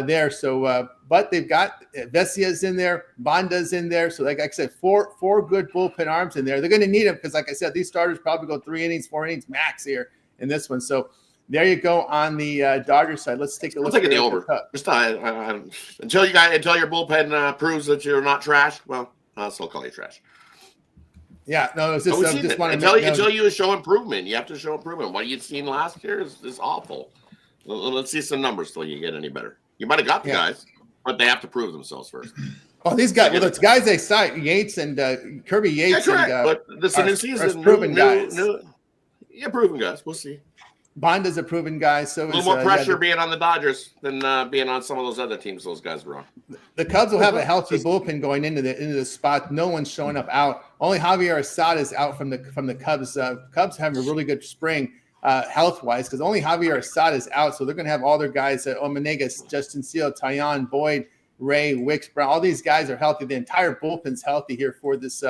there. So, but they've got Vesia's in there, Banda's in there. So, like I said, four good bullpen arms in there. They're going to need them because, like I said, these starters probably go 3 innings, 4 innings max here in this one. So, there you go on the Dodgers side. Let's take a look. I'll take the over. Just until your bullpen proves that you're not trash. Well, I'll still call you trash. Yeah, no, it's just until you show improvement. You have to show improvement. What you'd seen last year is awful. Let's see some numbers till you get any better. You might have got the guys, but they have to prove themselves first. Oh, these guys. Well, it's guys they signed Yates and Kirby Yates. Yeah, correct. But this is a new season. Proven guys. Proven guys. We'll see. Banda's a proven guy. So a little more pressure being on the Dodgers than being on some of those other teams those guys were on. The Cubs will have a healthy bullpen going into the spot. No one's showing up out. Only Javier Assad is out from the Cubs. Cubs have a really good spring health-wise because only Javier Assad is out. So they're going to have all their guys, Omenegas, Justin Seal, Tyon, Boyd, Ray, Wicks, Brown. All these guys are healthy. The entire bullpen's healthy here for this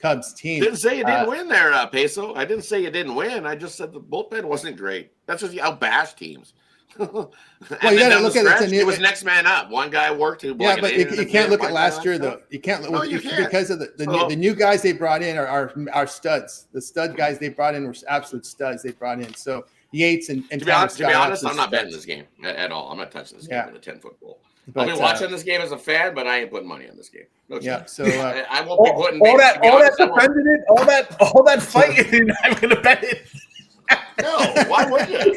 Cubs team. Didn't say you didn't win there, Peso. I didn't say you didn't win. I just said the bullpen wasn't great. That's just you outbash teams. Well, you got to look at it. It was next man up. One guy worked. Yeah, but you can't look at last year though. You can't look because of the new guys they brought in are studs. The stud guys they brought in were absolute studs. They brought in so Yates and to be honest, I'm not betting this game at all. I'm not touching this game with a 10-foot goal. I'll be watching this game as a fan, but I ain't putting money on this game. No chance. So I won't be putting all that fighting. I'm going to bet it. No, why would you?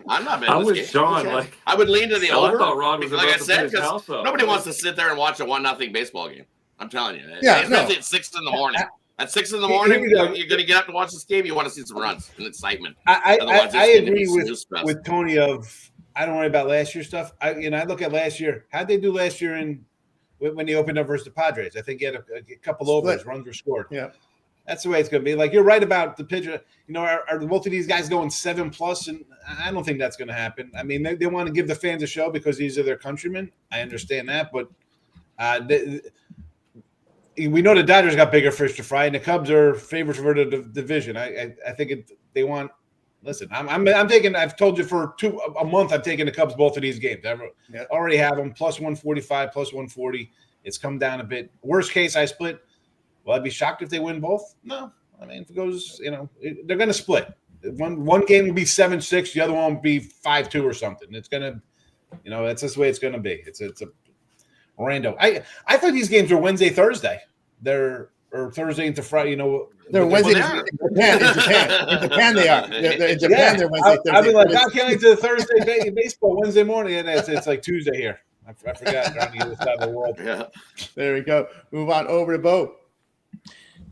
I'm not betting this game. Sean, I would lean to the over. I thought Rod was like about I said, to house up. Nobody wants to sit there and watch a 1-0 baseball game. I'm telling you. Yeah, especially at 6 in the morning. At 6 in the morning, you're going to get up to watch this game. You want to see some runs and excitement. I agree with Tony of I don't worry about last year's stuff. I look at last year. How'd they do last year when they opened up versus the Padres? I think he had a couple overs, runs were scored. Yeah. That's the way it's going to be. Like, you're right about the pitcher. Are both of these guys going 7+? And I don't think that's going to happen. I mean, they want to give the fans a show because these are their countrymen. I understand that. But we know the Dodgers got bigger fish to fry, and the Cubs are favorites for the division. I think they want – listen, I'm taking – I've told you for a month I'm taking the Cubs both of these games. I already have them, plus 145, plus 140. It's come down a bit. Worst case, I split. Will I be shocked if they win both? No. I mean, if it goes, they're going to split. One game will be 7-6. The other one will be 5-2 or something. It's going to, that's just the way it's going to be. It's a rando. I thought these games were Wednesday, Thursday. Or Thursday into Friday. They're Wednesday in Japan they are. In Japan they're Wednesday, Thursday. I'll be like, how can I do Thursday baseball Wednesday morning? And it's like Tuesday here. I forgot. They're on the other side of the world. Yeah. There we go. Move on over to Bo.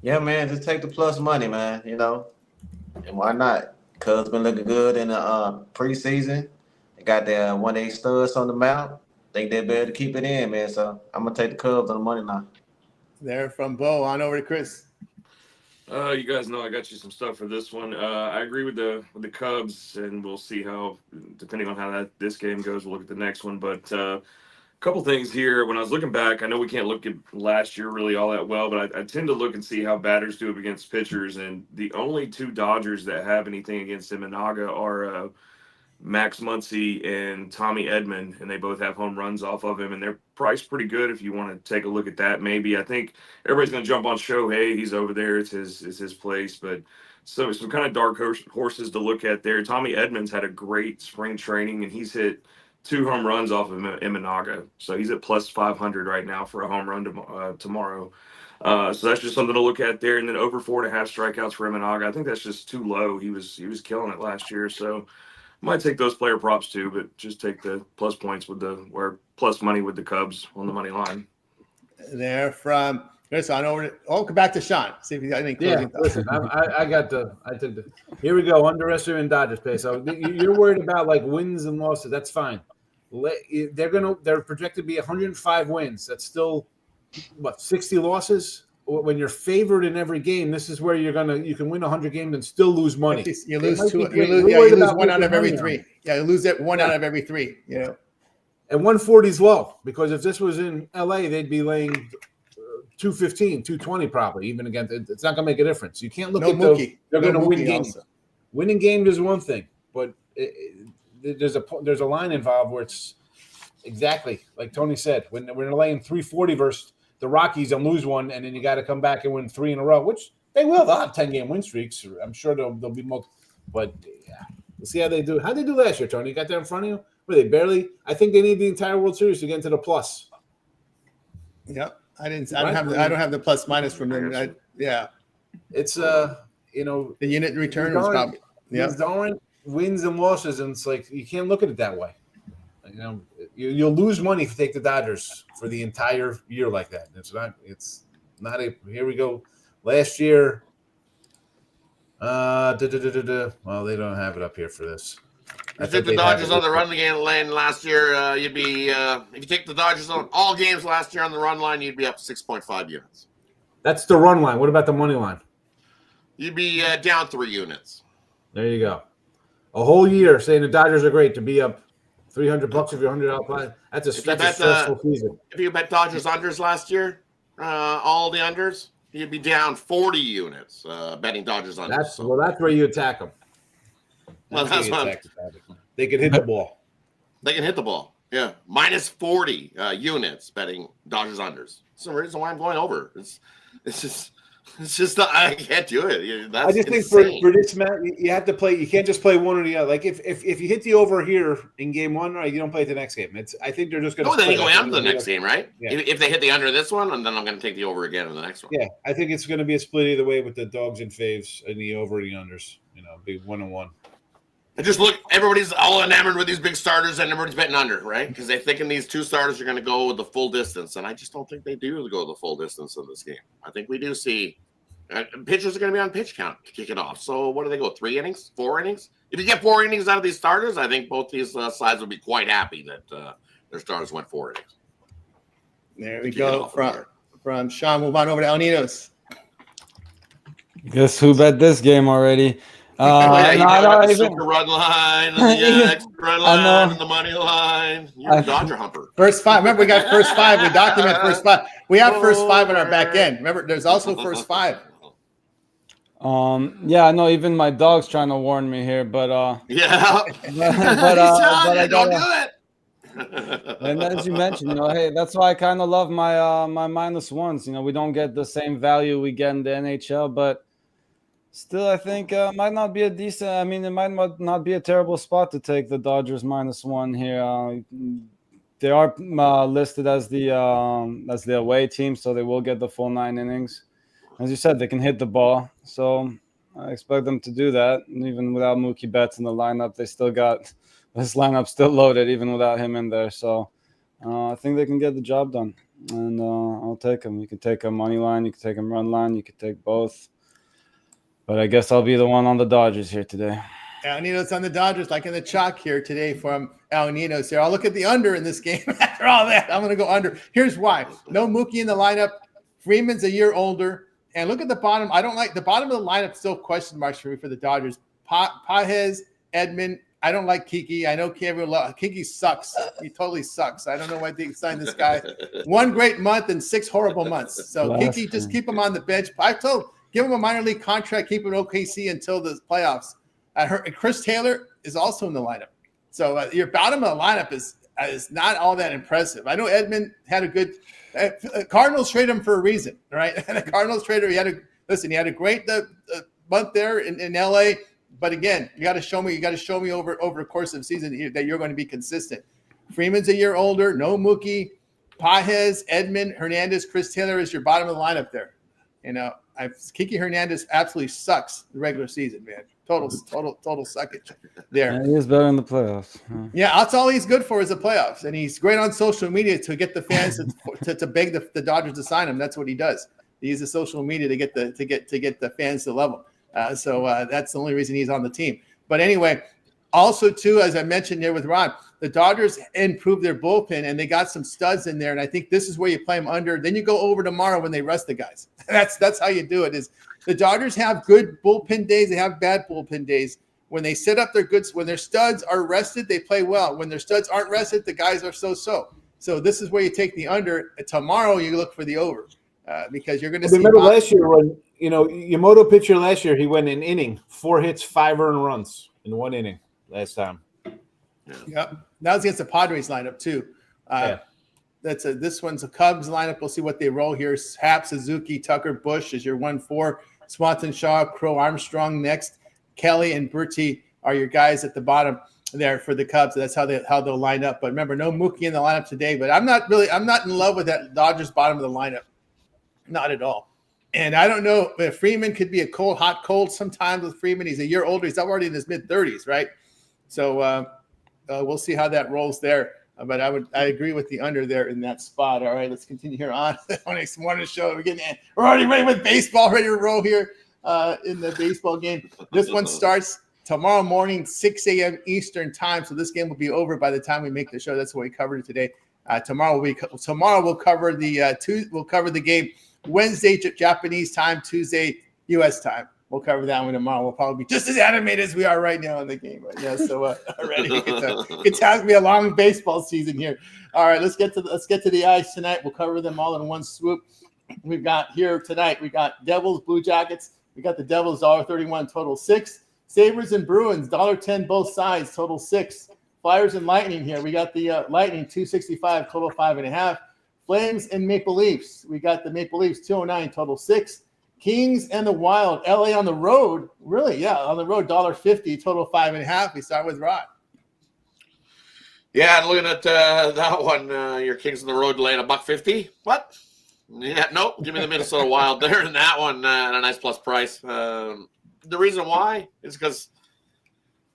Yeah, man, just take the plus money, man. And why not? Cubs been looking good in the preseason. They got their 1-8 studs on the mound. Think they're better to keep it in, man. So I'm gonna take the Cubs on the money line. There from Bo. On over to Chris. You guys know I got you some stuff for this one. I agree with the Cubs, and we'll see how, depending on how this game goes, we'll look at the next one. But a couple things here. When I was looking back, I know we can't look at last year really all that well, but I tend to look and see how batters do up against pitchers. And the only two Dodgers that have anything against Imanaga are Max Muncy and Tommy Edman, and they both have home runs off of him, and they're priced pretty good if you want to take a look at that. Maybe I think everybody's going to jump on Shohei. He's over there. It's his place, but so some kind of dark horses to look at there. Tommy Edman's had a great spring training, and he's hit 2 home runs off of Imanaga, so he's at plus 500 right now for a home run tomorrow. So that's just something to look at there. And then over 4.5 strikeouts for Imanaga. I think that's just too low. He was killing it last year, so might take those player props too, but just take the plus points or plus money with the Cubs on the money line. There from Chris on over to come back to Sean. See if you got any closing thoughts. Listen, I took the. Here we go. Underestimating Dodgers pay. So you're worried about like wins and losses. That's fine. They're projected to be 105 wins. That's still 60 losses. When you're favored in every game, this is where you can win 100 games and still lose money. You lose one out of every 3. Yeah, you lose it 1 out of every 3. And 140 is low, because if this was in LA, they'd be laying 215, 220 probably. Even against, it's not going to make a difference. You can't look at Mookie. They're going to win games. Also. Winning games is one thing, but there's a line involved where it's exactly like Tony said. When we're laying 340 versus the Rockies and lose one, and then you got to come back and win 3 in a row, which they will. They'll have 10-game win streaks. I'm sure they'll be more. But yeah, we'll see how they do. How they do last year, Tony? You got that in front of you? Were they barely? I think they need the entire World Series to get into the plus. Yep, I don't have the plus minus from them. It's the unit return was probably wins and losses, and it's like you can't look at it that way. You'll lose money if you take the Dodgers for the entire year like that. It's not a. Here we go. Last year, well, they don't have it up here for this. I think the Dodgers on the run lane last year, you'd be if you take the Dodgers on all games last year on the run line, you'd be up 6.5 units. That's the run line. What about the money line? You'd be down 3 units. There you go. A whole year saying the Dodgers are great to be up $300 if you're $100 play. That's a stressful season. If you bet Dodgers unders last year, all the unders, you'd be down 40 units betting Dodgers unders. That's where you attack them. That's what they can hit the ball. They can hit the ball. Yeah, minus 40 units betting Dodgers unders. That's the reason why I'm going over. It's just I can't do it. That's I just think for this match, you have to play. You can't just play one or the other. Like if you hit the over here in game 1, right, you don't play it the next game. I think they're just going to. Then you go on to the next game, right? Yeah. If they hit the under this one, and then I'm going to take the over again in the next one. Yeah, I think it's going to be a split either way with the dogs and faves and the over and the unders. Be 1-1. I just look. Everybody's all enamored with these big starters, and everybody's betting under, right? Because they're thinking these 2 starters are going to go the full distance, and I just don't think they do go the full distance in this game. I think we do see pitchers are going to be on pitch count to kick it off. So what do they go? 3 innings, 4 innings? If you get 4 innings out of these starters, I think both these sides will be quite happy that their starters went 4 innings. There we go. From Sean, move on over to El Ninos. Guess who bet this game already? The super run line, and the extra run line, and the money line. You're a Dodger humper. First 5. Remember, we got first 5. We document first 5. We have first 5 on our back end. Remember, there's also first 5. Yeah, I know. Even my dog's trying to warn me here, but but don't do it. And as you mentioned, hey, that's why I kind of love my my -1s. We don't get the same value we get in the NHL, but still, I think might not be a decent. I mean, it might not be a terrible spot to take the Dodgers -1 here. They are listed as the away team, so they will get the full 9 innings. As you said, they can hit the ball, so I expect them to do that. And even without Mookie Betts in the lineup, they still got this lineup still loaded, even without him in there. So I think they can get the job done, and I'll take them. You can take a money line, you can take a run line, you can take both. But I guess I'll be the one on the Dodgers here today. Al Nino's on the Dodgers, like in the chalk here today from Al Nino's here. I'll look at the under in this game. After all that, I'm going to go under. Here's why. No Mookie in the lineup. Freeman's a year older. And look at the bottom. I don't like the bottom of the lineup. Still question marks for me for the Dodgers. Pages, Edmund. I don't like Kiki. I know Kiki sucks. He totally sucks. I don't know why they signed this guy. 1 great month and 6 horrible months. So Kiki, just keep him on the bench. Give him a minor league contract. Keep him OKC until the playoffs. Chris Taylor is also in the lineup. So your bottom of the lineup is not all that impressive. I know Edmund had a good Cardinals traded him for a reason, right? And the Cardinals traded he had a great month there in LA. But again, you got to show me over the course of the season that you're going to be consistent. Freeman's a year older, no Mookie, Pages, Edmund, Hernandez, Chris Taylor is your bottom of the lineup there. Kiki Hernandez absolutely sucks the regular season, man. Total suckage there. Yeah, he is better in the playoffs. Yeah, that's all he's good for is the playoffs, and he's great on social media to get the fans to beg the Dodgers to sign him. That's what he does. He uses social media to get the fans to love him. So that's the only reason he's on the team. But anyway, also too, as I mentioned there with Ron, the Dodgers improved their bullpen and they got some studs in there. And I think this is where you play them under. Then you go over tomorrow when they rest the guys. That's how you do it. Is the Dodgers have good bullpen days, they have bad bullpen days. When they set up their goods, when their studs are rested, they play well. When their studs aren't rested, the guys are so. So this is where you take the under. Tomorrow you look for the over because you're going to see. Remember last year when Yamamoto pitcher last year, he went an inning, 4 hits, 5 earned runs in 1 inning last time. Yep. That was against the Padres lineup too. This one's a Cubs lineup. We'll see what they roll here. Happ, Suzuki, Tucker, Bush is your 1-4. Swanson, Shaw, Crow, Armstrong next. Kelly and Bertie are your guys at the bottom there for the Cubs. That's how they'll line up. But remember, no Mookie in the lineup today. But I'm not in love with that Dodgers bottom of the lineup. Not at all. And I don't know if Freeman could be a hot cold sometimes with Freeman. He's a year older. He's already in his mid-30s, right? So we'll see how that rolls there. But I agree with the under there in that spot. All right, let's continue here on. Morning show. We're already ready with baseball, ready to roll here in the baseball game. This one starts tomorrow morning, 6 a.m. Eastern time. So this game will be over by the time we make the show. That's what we covered it today. Tomorrow we'll cover the game Wednesday Japanese time, Tuesday U.S. time. We'll cover that one tomorrow. We'll probably be just as animated as we are right now in the game. Right now. So already it's going to be a long baseball season here. All right, let's get to the ice tonight. We'll cover them all in one swoop. We've got here tonight. We got Devils, Blue Jackets. We got the Devils $1.31 total 6. Sabres and Bruins $1.10 both sides total 6. Flyers and Lightning here. We got the Lightning $2.65 total 5.5. Flames and Maple Leafs. We got the Maple Leafs $2.09 total 6. Kings and the Wild, LA on the road. Really, yeah, on the road, $1.50 total 5.5. We start with Rod. Yeah, and looking at that one, your Kings on the road laying $1.50. What? Yeah, nope. Give me the Minnesota Wild there in that one at a nice plus price. The reason why is because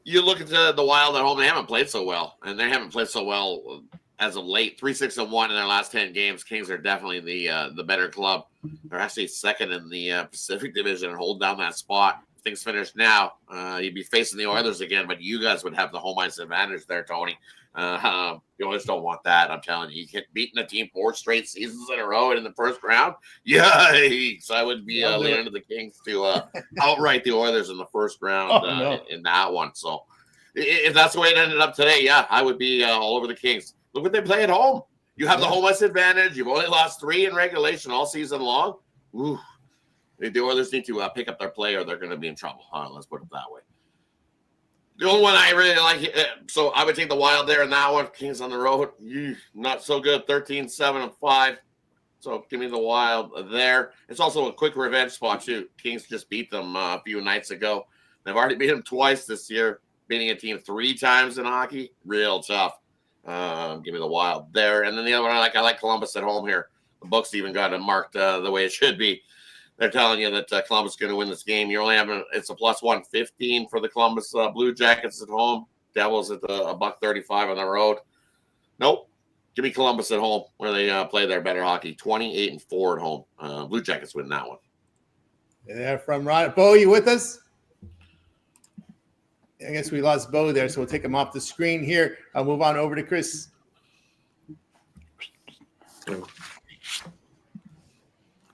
you look at the Wild at home, they haven't played so well, and they haven't played so well as of late. 3-6-1 in their last 10 games. Kings are definitely the better club. They're actually second in the Pacific Division and hold down that spot. If things finish now, you'd be facing the Oilers again, but you guys would have the home ice advantage there, Tony. The Oilers don't want that. I'm telling you, you get beaten a team 4 straight seasons in a row in the first round. Yikes! I would be leaning to the Kings to outright the Oilers in the first round in that one. So if that's the way it ended up today, yeah, I would be all over the Kings. Look what they play at home. You have the home ice advantage. You've only lost 3 in regulation all season long. Ooh. The Oilers need to pick up their play or they're going to be in trouble. Let's put it that way. The only one I really like, so I would take the Wild there in that one. Kings on the road, not so good. 13-7-5. So give me the Wild there. It's also a quick revenge spot too. Kings just beat them a few nights ago. They've already beat them twice this year. Beating a team 3 times in hockey, real tough. Give me the Wild there. And then the other one I like Columbus at home here. The books even got it marked the way it should be. They're telling you that Columbus is going to win this game. You're only having it's a plus 115 for the Columbus Blue Jackets at home. Devils at $1.35 on the road. Nope. Give me Columbus at home where they play their better hockey. 28-4 at home. Blue Jackets win that one. They're from Rod. Bo, you with us? I guess we lost Bo there, so we'll take him off the screen here. I'll move on over to Chris.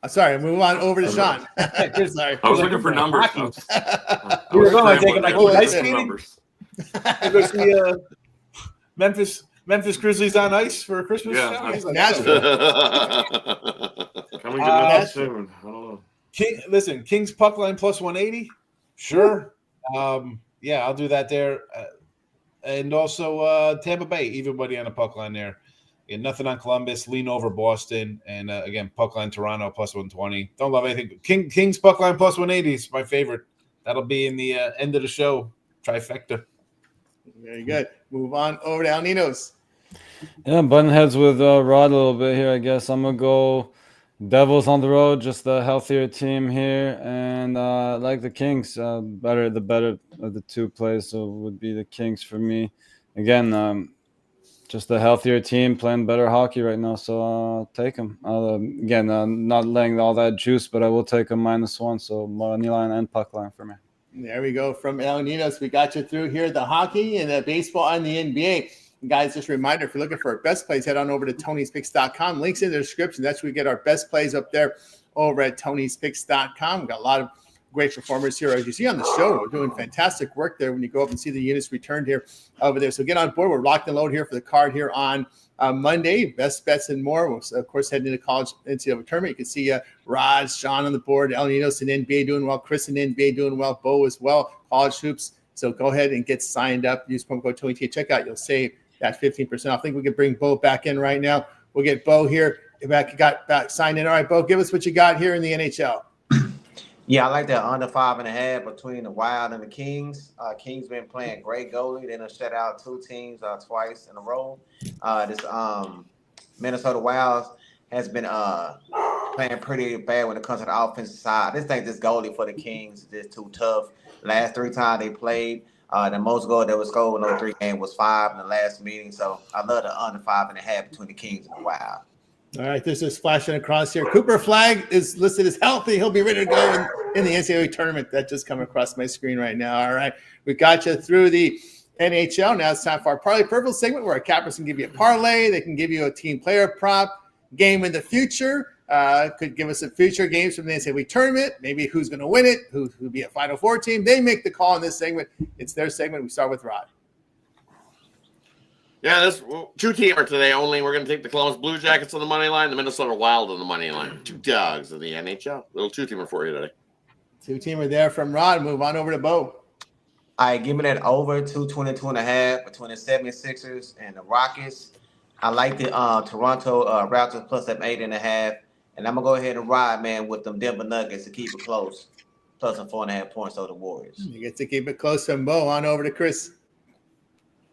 Sorry, move on over to Sean. Sorry. I was looking for numbers. You were going to take I him was ice looking for skating? numbers. You go see Memphis Grizzlies on ice for Christmas. Yeah, He's like, Nashville. Coming to Memphis soon. I don't know. Kings puck line plus 180. Sure. Yeah, I'll do that there. And also Tampa Bay, even money on the puck line there. Yeah, nothing on Columbus. Lean over Boston. And again, puck line Toronto plus 120. Don't love anything. Kings puck line plus 180 is my favorite. That'll be in the end of the show. Trifecta. Very good. Move on over to El Ninos. Yeah, button heads with Rod a little bit here, I guess. I'm going to go Devils on the road, just the healthier team here. And like the Kings, the better of the two plays, so would be the Kings for me. Again, just a healthier team playing better hockey right now, so I'll take them. Again, not laying all that juice, but I will take a -1, so money line and puck line for me. There we go from El Ninos. We got you through here, the hockey and the baseball and the NBA. Guys, just a reminder, if you're looking for our best plays, head on over to Tony'sPicks.com. Links in the description. That's where we get our best plays up there over at Tony'sPicks.com. We've got a lot of great performers here. As you see on the show, we're doing fantastic work there when you go up and see the units returned here over there. So get on board. We're locked and loaded here for the card here on Monday. Best bets and more. We'll, of course, heading into college NCAA tournament. You can see Raj, Sean on the board, El Ninos in NBA doing well, Chris in NBA doing well, Bo as well, college hoops. So go ahead and get signed up. Use promo code TonyT at checkout. You'll save that 15% off. I think we can bring Bo back in right now. We'll get Bo here. Got back signed in. All right, Bo, give us what you got here in the NHL. Yeah, I like that under 5.5 between the Wild and the Kings. Kings been playing great goalie. They done shut out two teams twice in a row. This Minnesota Wild has been playing pretty bad when it comes to the offensive side. I just think this goalie for the Kings is just too tough. Last 3 times they played, the most goal that was scored in those 3 games was 5 in the last meeting. So I love the under 5.5 between the Kings and the Wild. All right, this is flashing across here. Cooper Flag is listed as healthy. He'll be ready to go in the NCAA tournament. That just come across my screen right now. All right, we got you through the NHL. Now it's time for our Parlay Purple segment where our cappers can give you a parlay. They can give you a team player prop, game in the future. Could give us some future games from the NCAA tournament. Maybe who's going to win it, who'll be a Final Four team. They make the call in this segment. It's their segment. We start with Rod. Yeah, this 2-teamer today only. We're going to take the Columbus Blue Jackets on the money line, the Minnesota Wild on the money line. 2 dogs in the NHL. Little 2-teamer for you today. 2-teamer there from Rod. Move on over to Bo. All right, give me that over 222.5 between the 76ers and the Rockets. I like the Toronto Raptors plus that 8.5. And I'm going to go ahead and ride, man, with them Denver Nuggets to keep it close. Plus a 4.5 points over the Warriors. You get to keep it close from Bo. On over to Chris.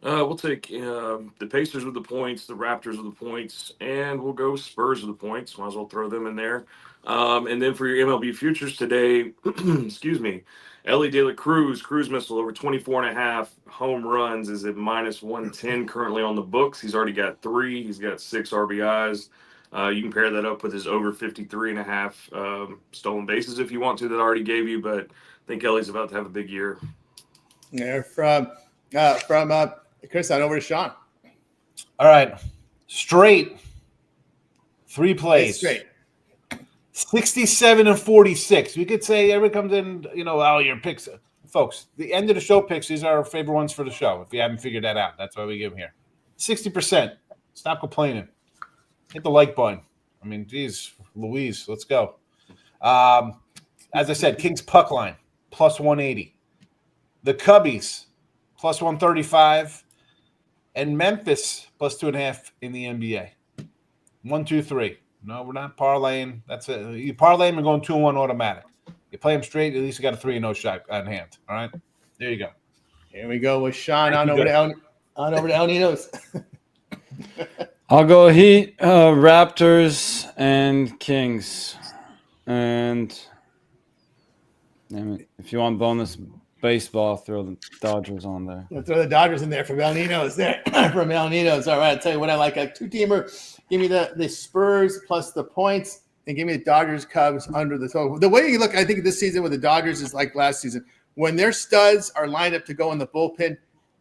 We'll take the Pacers with the points, the Raptors with the points, and we'll go Spurs with the points. Might as well throw them in there. And then for your MLB futures today, excuse me, Ellie De La Cruz missile over 24.5 home runs is at -110 currently on the books. He's already got 3. He's got 6 RBIs. You can pair that up with his over 53.5 stolen bases if you want to that I already gave you, but I think Ellie's about to have a big year. There from Chris, on over to Sean. All right. Straight 3 plays. Straight. 67 and 46. We could say everyone comes in, your picks. Folks, the end of the show picks, these are our favorite ones for the show. If you haven't figured that out, that's why we give them here. 60%. Stop complaining. Hit the like button. I mean, geez, Louise, let's go. As I said, Kings puck line, plus 180. The Cubbies, plus 135. And Memphis, plus 2.5 in the NBA. 1, 2, 3. No, we're not parlaying. That's it. You parlay them and going 2-1 automatic. You play them straight, at least you got a 3-0 shot on hand. All right? There you go. Here we go with Sean on over to El Ninos. I'll go Heat, Raptors, and Kings. And if you want bonus baseball, throw the Dodgers on there. We'll throw the Dodgers in there from El Nino's there. From El Nino's. All right, I'll tell you what I like. A two-teamer. Give me the Spurs plus the points, and give me the Dodgers Cubs under the total. The way you look, I think this season with the Dodgers is like last season. When their studs are lined up to go in the bullpen,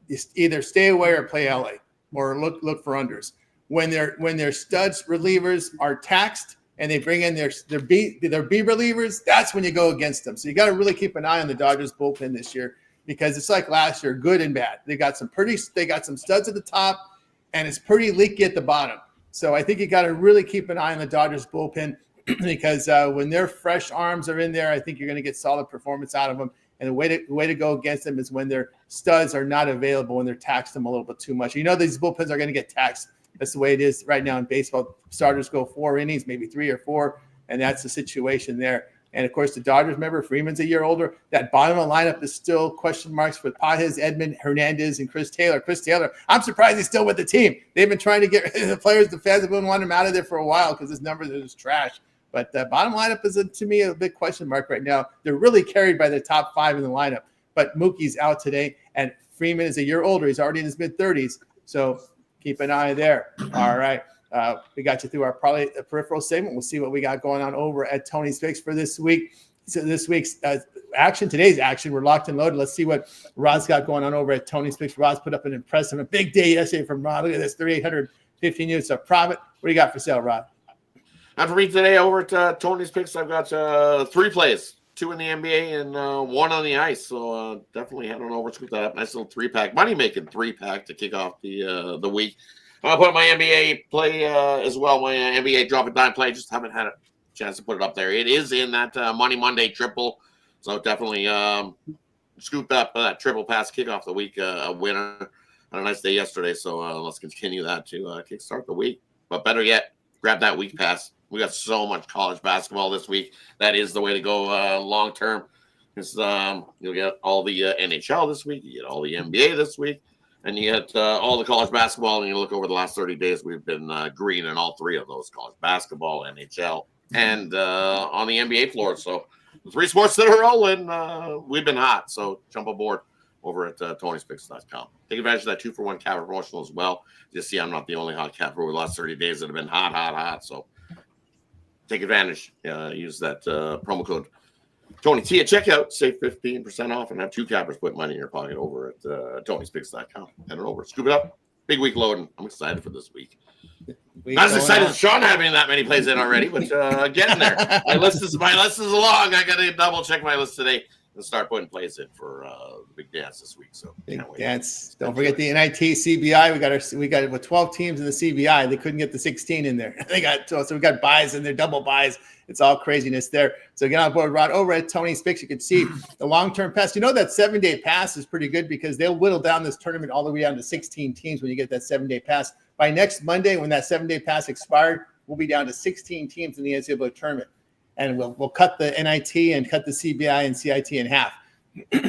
you either stay away or play LA or look for unders. When their studs relievers are taxed and they bring in their B relievers, that's when you go against them. So you got to really keep an eye on the Dodgers bullpen this year, because it's like last year, good and bad. They got some studs at the top, and it's pretty leaky at the bottom. So I think you got to really keep an eye on the Dodgers bullpen, because when their fresh arms are in there, I think you're going to get solid performance out of them. And the way to go against them is when their studs are not available, when they're taxed them a little bit too much. You know these bullpens are going to get taxed. That's the way it is right now in baseball. Starters go 4 innings, maybe 3 or 4, and that's the situation there. And, of course, the Dodgers, remember, Freeman's a year older. That bottom of the lineup is still question marks with Pages, Edman, Hernandez, and Chris Taylor. Chris Taylor, I'm surprised he's still with the team. They've been trying to get the players, the fans have been wanting him out of there for a while because his numbers are just trash. But the bottom lineup is, to me, a big question mark right now. They're really carried by the top 5 in the lineup. But Mookie's out today, and Freeman is a year older. He's already in his mid-30s. So keep an eye there. All right. We got you through our Parlay peripheral segment. We'll see what we got going on over at Tony's Picks for this week. So this week's today's action, we're locked and loaded. Let's see what Rod's got going on over at Tony's Picks. Rod's put up a big day yesterday from Rod. Look at this, 3,815 units of profit. What do you got for sale, Rod? And for me today over at Tony's Picks, I've got 3 plays, 2 in the NBA and 1 on the ice. So definitely head on over, scoop that up. Nice little 3-pack, money-making 3-pack to kick off the week. I'll put my NBA play as well, my NBA drop a dime play. Just haven't had a chance to put it up there. It is in that Money Monday triple. So definitely scooped up that triple pass kick off the week, a winner on a nice day yesterday. So let's continue that to kickstart the week. But better yet, grab that week pass. We got so much college basketball this week. That is the way to go long term. Because you'll get all the NHL this week. You get all the NBA this week. And you get all the college basketball. And you look over the last 30 days, we've been green in all 3 of those: college basketball, NHL, and on the NBA floor. So the 3 sports that are rolling, we've been hot. So jump aboard over at Tony'sPicks.com. Take advantage of that 2-for-1 cap promotional as well. Just see I'm not the only hot cap over the last 30 days that have been hot. So take advantage. Use that promo code Tony T at checkout. Save 15% off and have 2 cappers put money in your pocket over at Tony'sPicks.com. Head on over. Scoop it up. Big week loading. I'm excited for this week. Not as excited as Sean having that many plays in already, but getting there. My list is long. I got to double check my list today and start putting plays in for the big dance this week. So big dance. Don't forget the NIT CBI. We got 12 teams in the CBI. They couldn't get the 16 in there. So we got buys in there, double buys. It's all craziness there. So get on board, Rod. Over at Tony's Picks, you can see the long-term pass. You know that 7-day pass is pretty good because they'll whittle down this tournament all the way down to 16 teams when you get that 7-day pass. By next Monday, when that 7-day pass expired, we'll be down to 16 teams in the NCAA tournament. And we'll cut the NIT and cut the CBI and CIT in half.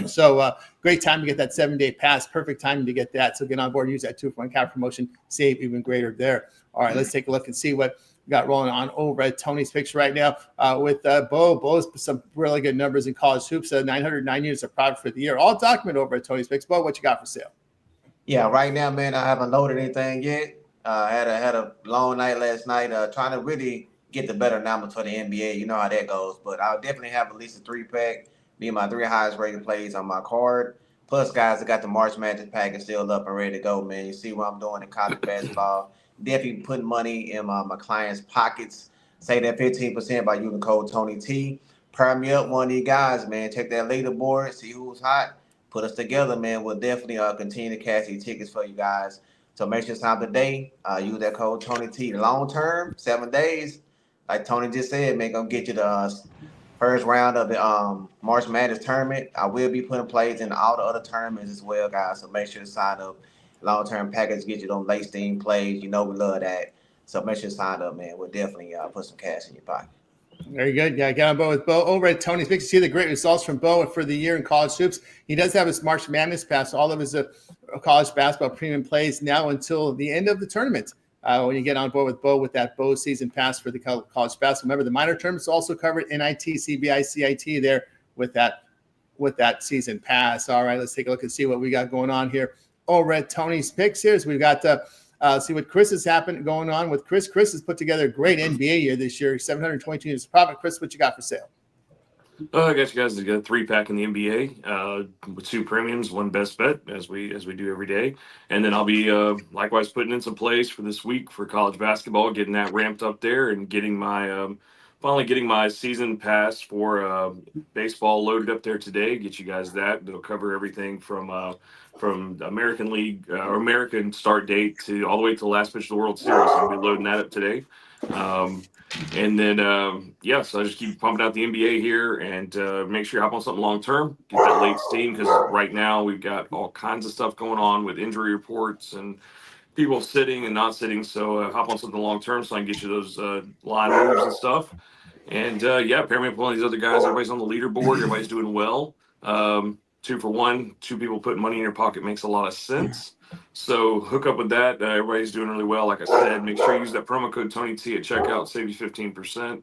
So great time to get that 7-day pass. Perfect time to get that. So get on board, use that 2-for-1 cap promotion, save even greater there. All right, let's take a look and see what we got rolling on over at Tony's Picks right now with Bo. Bo's some really good numbers in college hoops. 909 units of profit for the year. All documented over at Tony's Picks. Bo, what you got for sale? Yeah, right now, man, I haven't loaded anything yet. Had a long night last night trying to really get the better numbers for the NBA. You know how that goes. But I'll definitely have at least a 3-pack. Be my 3 highest rated plays on my card. Plus, guys, I got the March Madness package still up and ready to go, man. You see what I'm doing in college basketball. Definitely putting money in my clients' pockets. Say that 15% by using code Tony T. Pair me up one of these guys, man. Check that leaderboard, see who's hot. Put us together, man. We'll definitely continue to cash these tickets for you guys. So make sure it's time today. Use that code Tony T. Long term, 7 days. Like Tony just said, man, gonna get you the first round of the March Madness tournament. I will be putting plays in all the other tournaments as well, guys. So make sure to sign up. Long-term package get you those late steam plays. You know we love that. So make sure to sign up, man. We'll definitely put some cash in your pocket. Very good. Yeah, get on Bo with Bo over at Tony's Picks. You see the great results from Bo for the year in college hoops. He does have his March Madness pass. All of his college basketball premium plays now until the end of the tournament. When you get on board with Bo with that Bo season pass for the college basketball. Remember, the minor tournaments also covered NIT, CBI, CIT there with that with that season pass. All right, let's take a look and see what we got going on here over at Tony's Picks. Here, so we've got see what Chris has happened going on with Chris. Chris has put together a great NBA year this year, 722 units of profit. Chris, what you got for sale? I got you guys to get a 3-pack in the NBA with 2 premiums, 1 best bet, as we do every day, and then I'll be likewise putting in some plays for this week for college basketball, getting that ramped up there, and getting my finally getting my season pass for baseball loaded up there today. Get you guys that. It'll cover everything from American League or American start date to all the way to the last pitch of the World Series. So I'll be loading that up today. And then, so I just keep pumping out the NBA here and make sure you hop on something long term, get that late steam, because right now we've got all kinds of stuff going on with injury reports and people sitting and not sitting. So hop on something long term so I can get you those line moves and stuff. And apparently one of these other guys, everybody's on the leaderboard, everybody's doing well. 2 for 1, 2 people putting money in your pocket makes a lot of sense. So hook up with that. Everybody's doing really well. Like I said, make sure you use that promo code Tony T at checkout, save you 15%.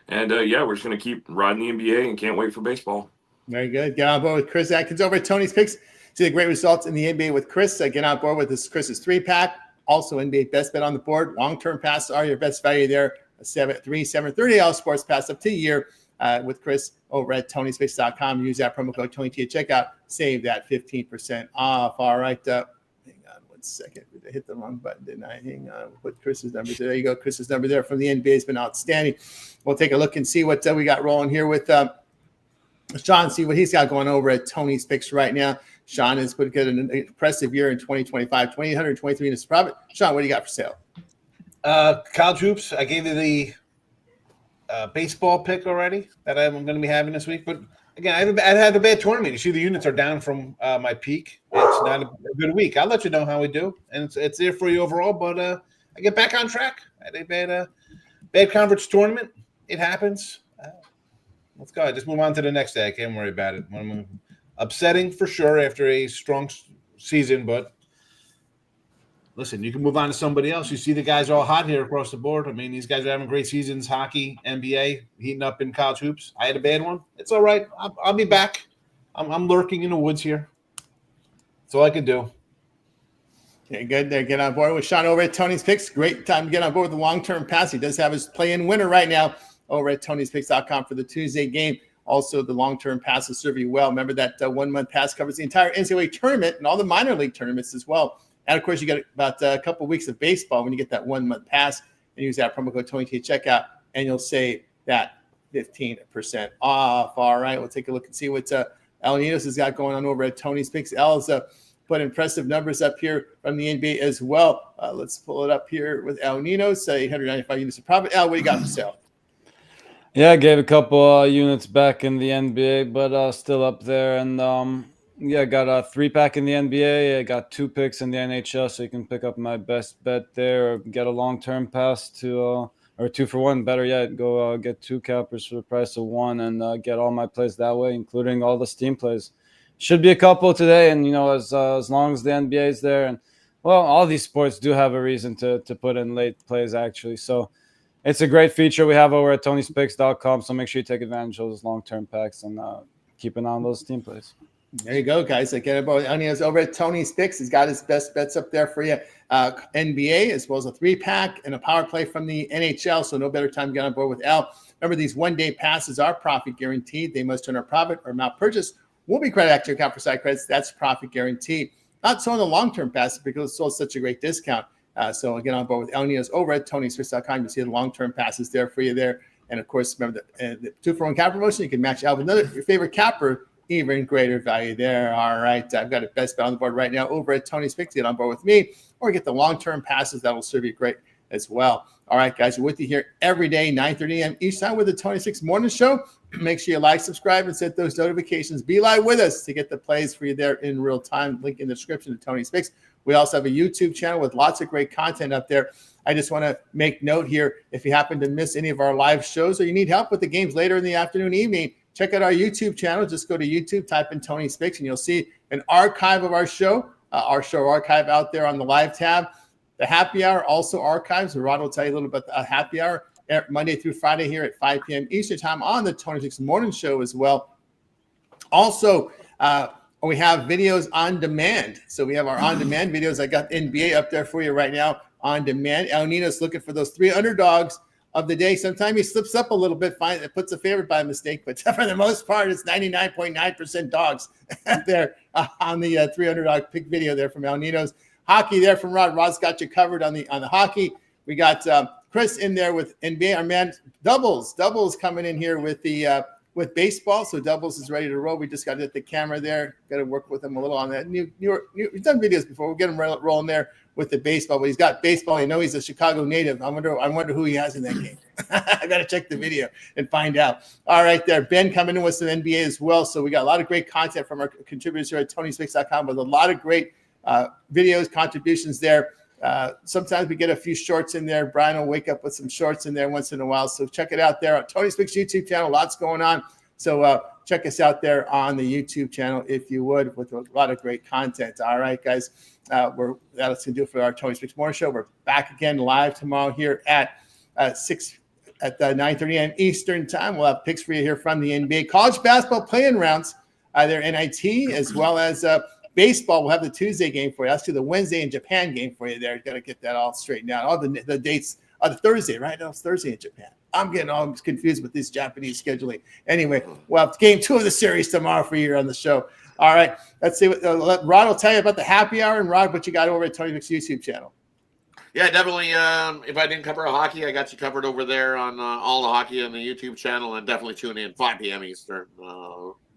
And we're just going to keep riding the NBA and can't wait for baseball. Very good. Get on board with Chris Atkins over at Tony's Picks. See the great results in the NBA with Chris. Get on board with Chris's 3-pack. Also, NBA best bet on the board. Long-term passes are your best value there. A 730 sports pass up to a year with Chris over at Tony'sPicks.com. Use that promo code Tony T at checkout. Save that 15% off. All right. Hang on 1 second. I hit the wrong button, didn't I? Hang on. Put Chris's number there. There you go. Chris's number there from the NBA has been outstanding. We'll take a look and see what we got rolling here with Sean, see what he's got going over at Tony's Picks right now. Sean has put together an impressive year in 2025, 2,823 units of profit. Sean, what do you got for sale? College hoops. I gave you the baseball pick already that I'm going to be having this week. But again, I had a bad tournament. You see, the units are down from my peak. It's not a good week. I'll let you know how we do, and it's there for you overall. But I get back on track. I had a bad conference tournament. It happens. Let's go. Just move on to the next day. I can't worry about it. Upsetting for sure after a strong season, but listen, you can move on to somebody else. You see the guys are all hot here across the board. I mean, these guys are having great seasons, hockey, NBA, heating up in college hoops. I had a bad one. It's all right. I'll be back. I'm lurking in the woods here. That's all I can do. Okay, good there. Get on board with Sean over at Tony's Picks. Great time to get on board with the long-term pass. He does have his play-in winner right now over at Tony'sPicks.com for the Tuesday game. Also, the long-term pass will serve you well. Remember that 1-month pass covers the entire NCAA tournament and all the minor league tournaments as well. And, of course, you get about a couple of weeks of baseball when you get that 1-month pass and use that promo code Tony T at checkout, and you'll save that 15% off. All right, we'll take a look and see what El Ninos has got going on over at Tony's Picks. El's put impressive numbers up here from the NBA as well. Let's pull it up here with El Ninos, 895 units of profit. El, what do you got for sale? Yeah, I gave a couple units back in the NBA, but still up there. And I got a 3-pack in the NBA. I got 2 picks in the NHL, so you can pick up my best bet there, or get a long-term pass to or 2 for 1. Better yet, go get 2 cappers for the price of 1, and get all my plays that way, including all the Steam plays. Should be a couple today, and as long as the NBA is there, and well, all these sports do have a reason to put in late plays actually. So it's a great feature we have over at Tony'sPicks.com. So make sure you take advantage of those long-term packs and keep an eye on those team plays. There you go, guys. Get about Onions over at Tony's Picks. He's got his best bets up there for you. NBA, as well as a 3-pack and a power play from the NHL. So no better time to get on board with Al. Remember, these one-day passes are profit guaranteed. They must turn a profit or amount purchased will be credited back to your account for side credits. That's profit guaranteed. Not so on the long-term passes because it's still such a great discount. So get on board with El Ninos over at Tony'sPicks.com. You see the long-term passes there for you there. And, of course, remember the 2-for-1 cap promotion. You can match out with your favorite capper, even greater value there. All right. I've got a best bet on the board right now over at Tony's Picks. Get on board with me or get the long-term passes. That will serve you great as well. All right, guys. We're with you here every day, 9:30 a.m. each time with the 26 Morning Show. Make sure you like, subscribe, and set those notifications. Be live with us to get the plays for you there in real time. Link in the description to Tony's Picks. We also have a YouTube channel with lots of great content up there. I just want to make note here, if you happen to miss any of our live shows or you need help with the games later in the afternoon, evening, check out our YouTube channel. Just go to YouTube, type in Tony's Picks, and you'll see an archive of our show archive out there on the live tab. The happy hour also archives. Rod will tell you a little bit about the happy hour Monday through Friday here at 5 p.m. Eastern time on the 26 Morning Show as well. Also, we have videos on demand. So we have our on-demand videos. I got NBA up there for you right now on demand. El Nino's looking for those 3 underdogs of the day. Sometimes he slips up a little bit, it puts a favorite by mistake, but for the most part, it's 99.9% dogs there on the 3 underdog pick video there from El Nino's. Hockey there from Rod. Rod's got you covered on the hockey. We got Chris in there with NBA. Our man Doubles coming in here with the with baseball. So Doubles is ready to roll. We just got to get the camera there. Got to work with him a little on that. We've done videos before. We'll get him rolling there with the baseball. But he's got baseball. You know he's a Chicago native. I wonder who he has in that game. I got to check the video and find out. All right, there. Ben coming in with some NBA as well. So we got a lot of great content from our contributors here at TonySpix.com with a lot of great videos, contributions there. Sometimes we get a few shorts in there. Brian will wake up with some shorts in there once in a while. So check it out there on Tony Spix YouTube channel. Lots going on. So check us out there on the YouTube channel, if you would, with a lot of great content. All right, guys. That's going to do it for our Tony Spix Morning Show. We're back again live tomorrow here at 9:30 a.m. Eastern time. We'll have picks for you here from the NBA. College basketball play-in rounds, their NIT, as well as baseball. We'll have the Tuesday game for you. That's to the Wednesday in Japan game for you there. Got to get that all straightened out. All the dates are the Thursday, right? No, it's Thursday in Japan. I'm getting all confused with this Japanese scheduling. Anyway, we'll have game 2 of the series tomorrow for you here on the show. All right, let's see what Rod will tell you about the happy hour. And Rod, what you got over at Tony Mix YouTube channel? Yeah, definitely. If I didn't cover hockey, I got you covered over there on all the hockey on the YouTube channel, and definitely tune in 5 p.m. Eastern.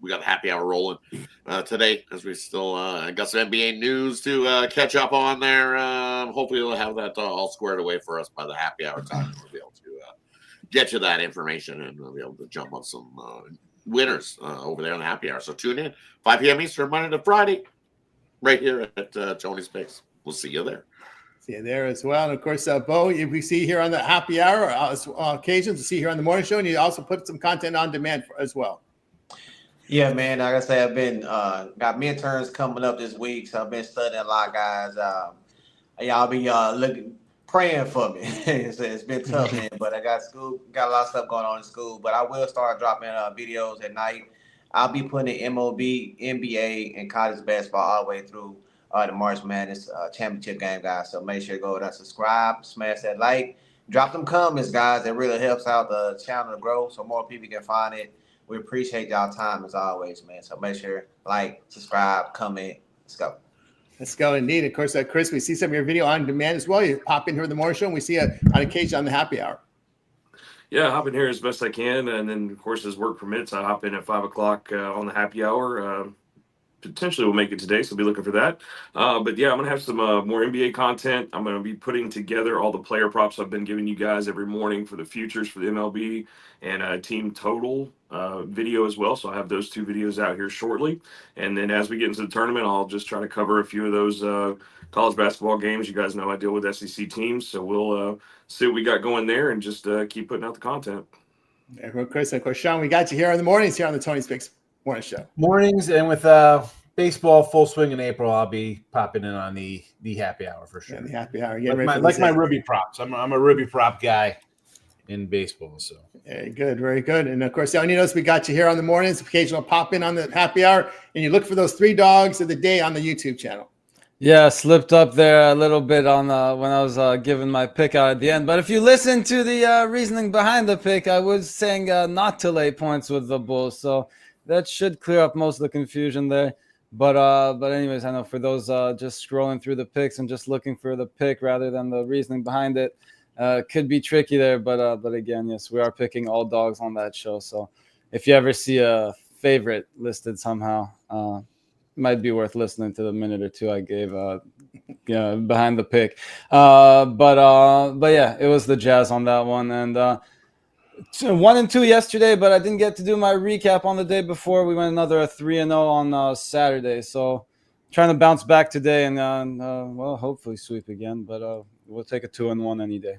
We got a happy hour rolling today because we still got some NBA news to catch up on there. Hopefully, we'll have that all squared away for us by the happy hour time. We'll be able to get you that information and we'll be able to jump on some winners over there on the happy hour. So tune in 5 p.m. Eastern, Monday to Friday, right here at Tony's Picks. We'll see you there. See you there as well. And of course, Bo, we see here on the happy hour occasions, we see here on the morning show, and you also put some content on demand as well. Yeah, man. Like I say, I've been got midterms coming up this week, so I've been studying a lot, guys. Y'all be praying for me. It's been tough, man. But I got a lot of stuff going on in school. But I will start dropping videos at night. I'll be putting in MLB, NBA, and college basketball all the way through the March Madness championship game, guys. So make sure to go and subscribe, smash that like, drop them comments, guys. It really helps out the channel to grow so more people can find it. We appreciate y'all time as always, man. So make sure like, subscribe, comment. Let's go. Let's go indeed. Of course, Chris, we see some of your video on demand as well. You pop in here in the morning show, and we see you on occasion on the happy hour. Yeah, hop in here as best I can, and then of course as work permits, I hop in at 5 o'clock on the happy hour. Potentially we'll make it today, so be looking for that. But yeah, I'm gonna have some more NBA content. I'm gonna be putting together all the player props I've been giving you guys every morning for the futures for the MLB and team total video as well. So I have those 2 videos out here shortly. And then as we get into the tournament, I'll just try to cover a few of those college basketball games. You guys know I deal with SEC teams, so we'll see what we got going there and just keep putting out the content. Chris, and of course, Sean, we got you here in the mornings here on the Tony Spix Morning Show. Mornings, and with baseball full swing in April, I'll be popping in on the happy hour for sure. Yeah, the happy hour. Like my Ruby props. I'm a Ruby prop guy in baseball. So very good, very good. And of course, you notice we got you here on the mornings. Occasional pop in on the happy hour, and you look for those 3 dogs of the day on the YouTube channel. Yeah, slipped up there a little bit on when I was giving my pick out at the end. But if you listen to the reasoning behind the pick, I was saying not to lay points with the Bulls. So that should clear up most of the confusion there. But anyways, I know for those just scrolling through the picks and just looking for the pick rather than the reasoning behind it, could be tricky there. But again, yes, we are picking all dogs on that show. So if you ever see a favorite listed somehow, might be worth listening to the minute or 2 I gave behind the pick. But yeah, it was the Jazz on that one. And 1 and 2 yesterday, but I didn't get to do my recap on the day before. We went another 3-0 on Saturday. So trying to bounce back today and well, hopefully sweep again. But we'll take a 2-1 any day.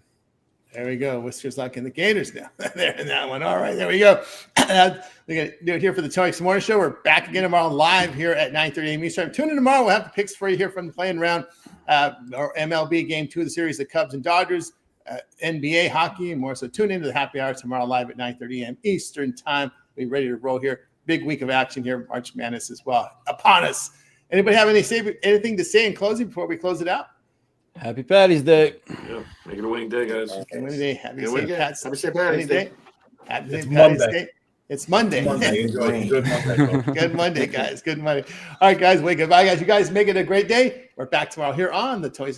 There we go. Whiskers like in the Gators now. There in that one. All right, there we go. We're going to do it here for the Tony Spix Morning Show. We're back again tomorrow live here at 9:30 a.m. Eastern. Tune in tomorrow. We'll have the picks for you here from the playing round. Or MLB game 2 of the series, the Cubs and Dodgers, NBA hockey, and more. So tune into the happy hour tomorrow live at 9:30 a.m. Eastern time. We'll be ready to roll here big week of action here, March Madness as well upon us. Anybody have anything to say in closing before we close it out? Happy Patty's Day. Yeah, make it a winning day, guys. Wednesday. Happy Here St. we go. Pat's Happy St. Patty's Day. Happy It's St. Patty's Monday. Day. It's Monday. Monday. Enjoy Monday, folks. Good Monday, guys. Good Monday. All right, guys. Goodbye, guys. You guys make it a great day. We're back tomorrow here on the Toys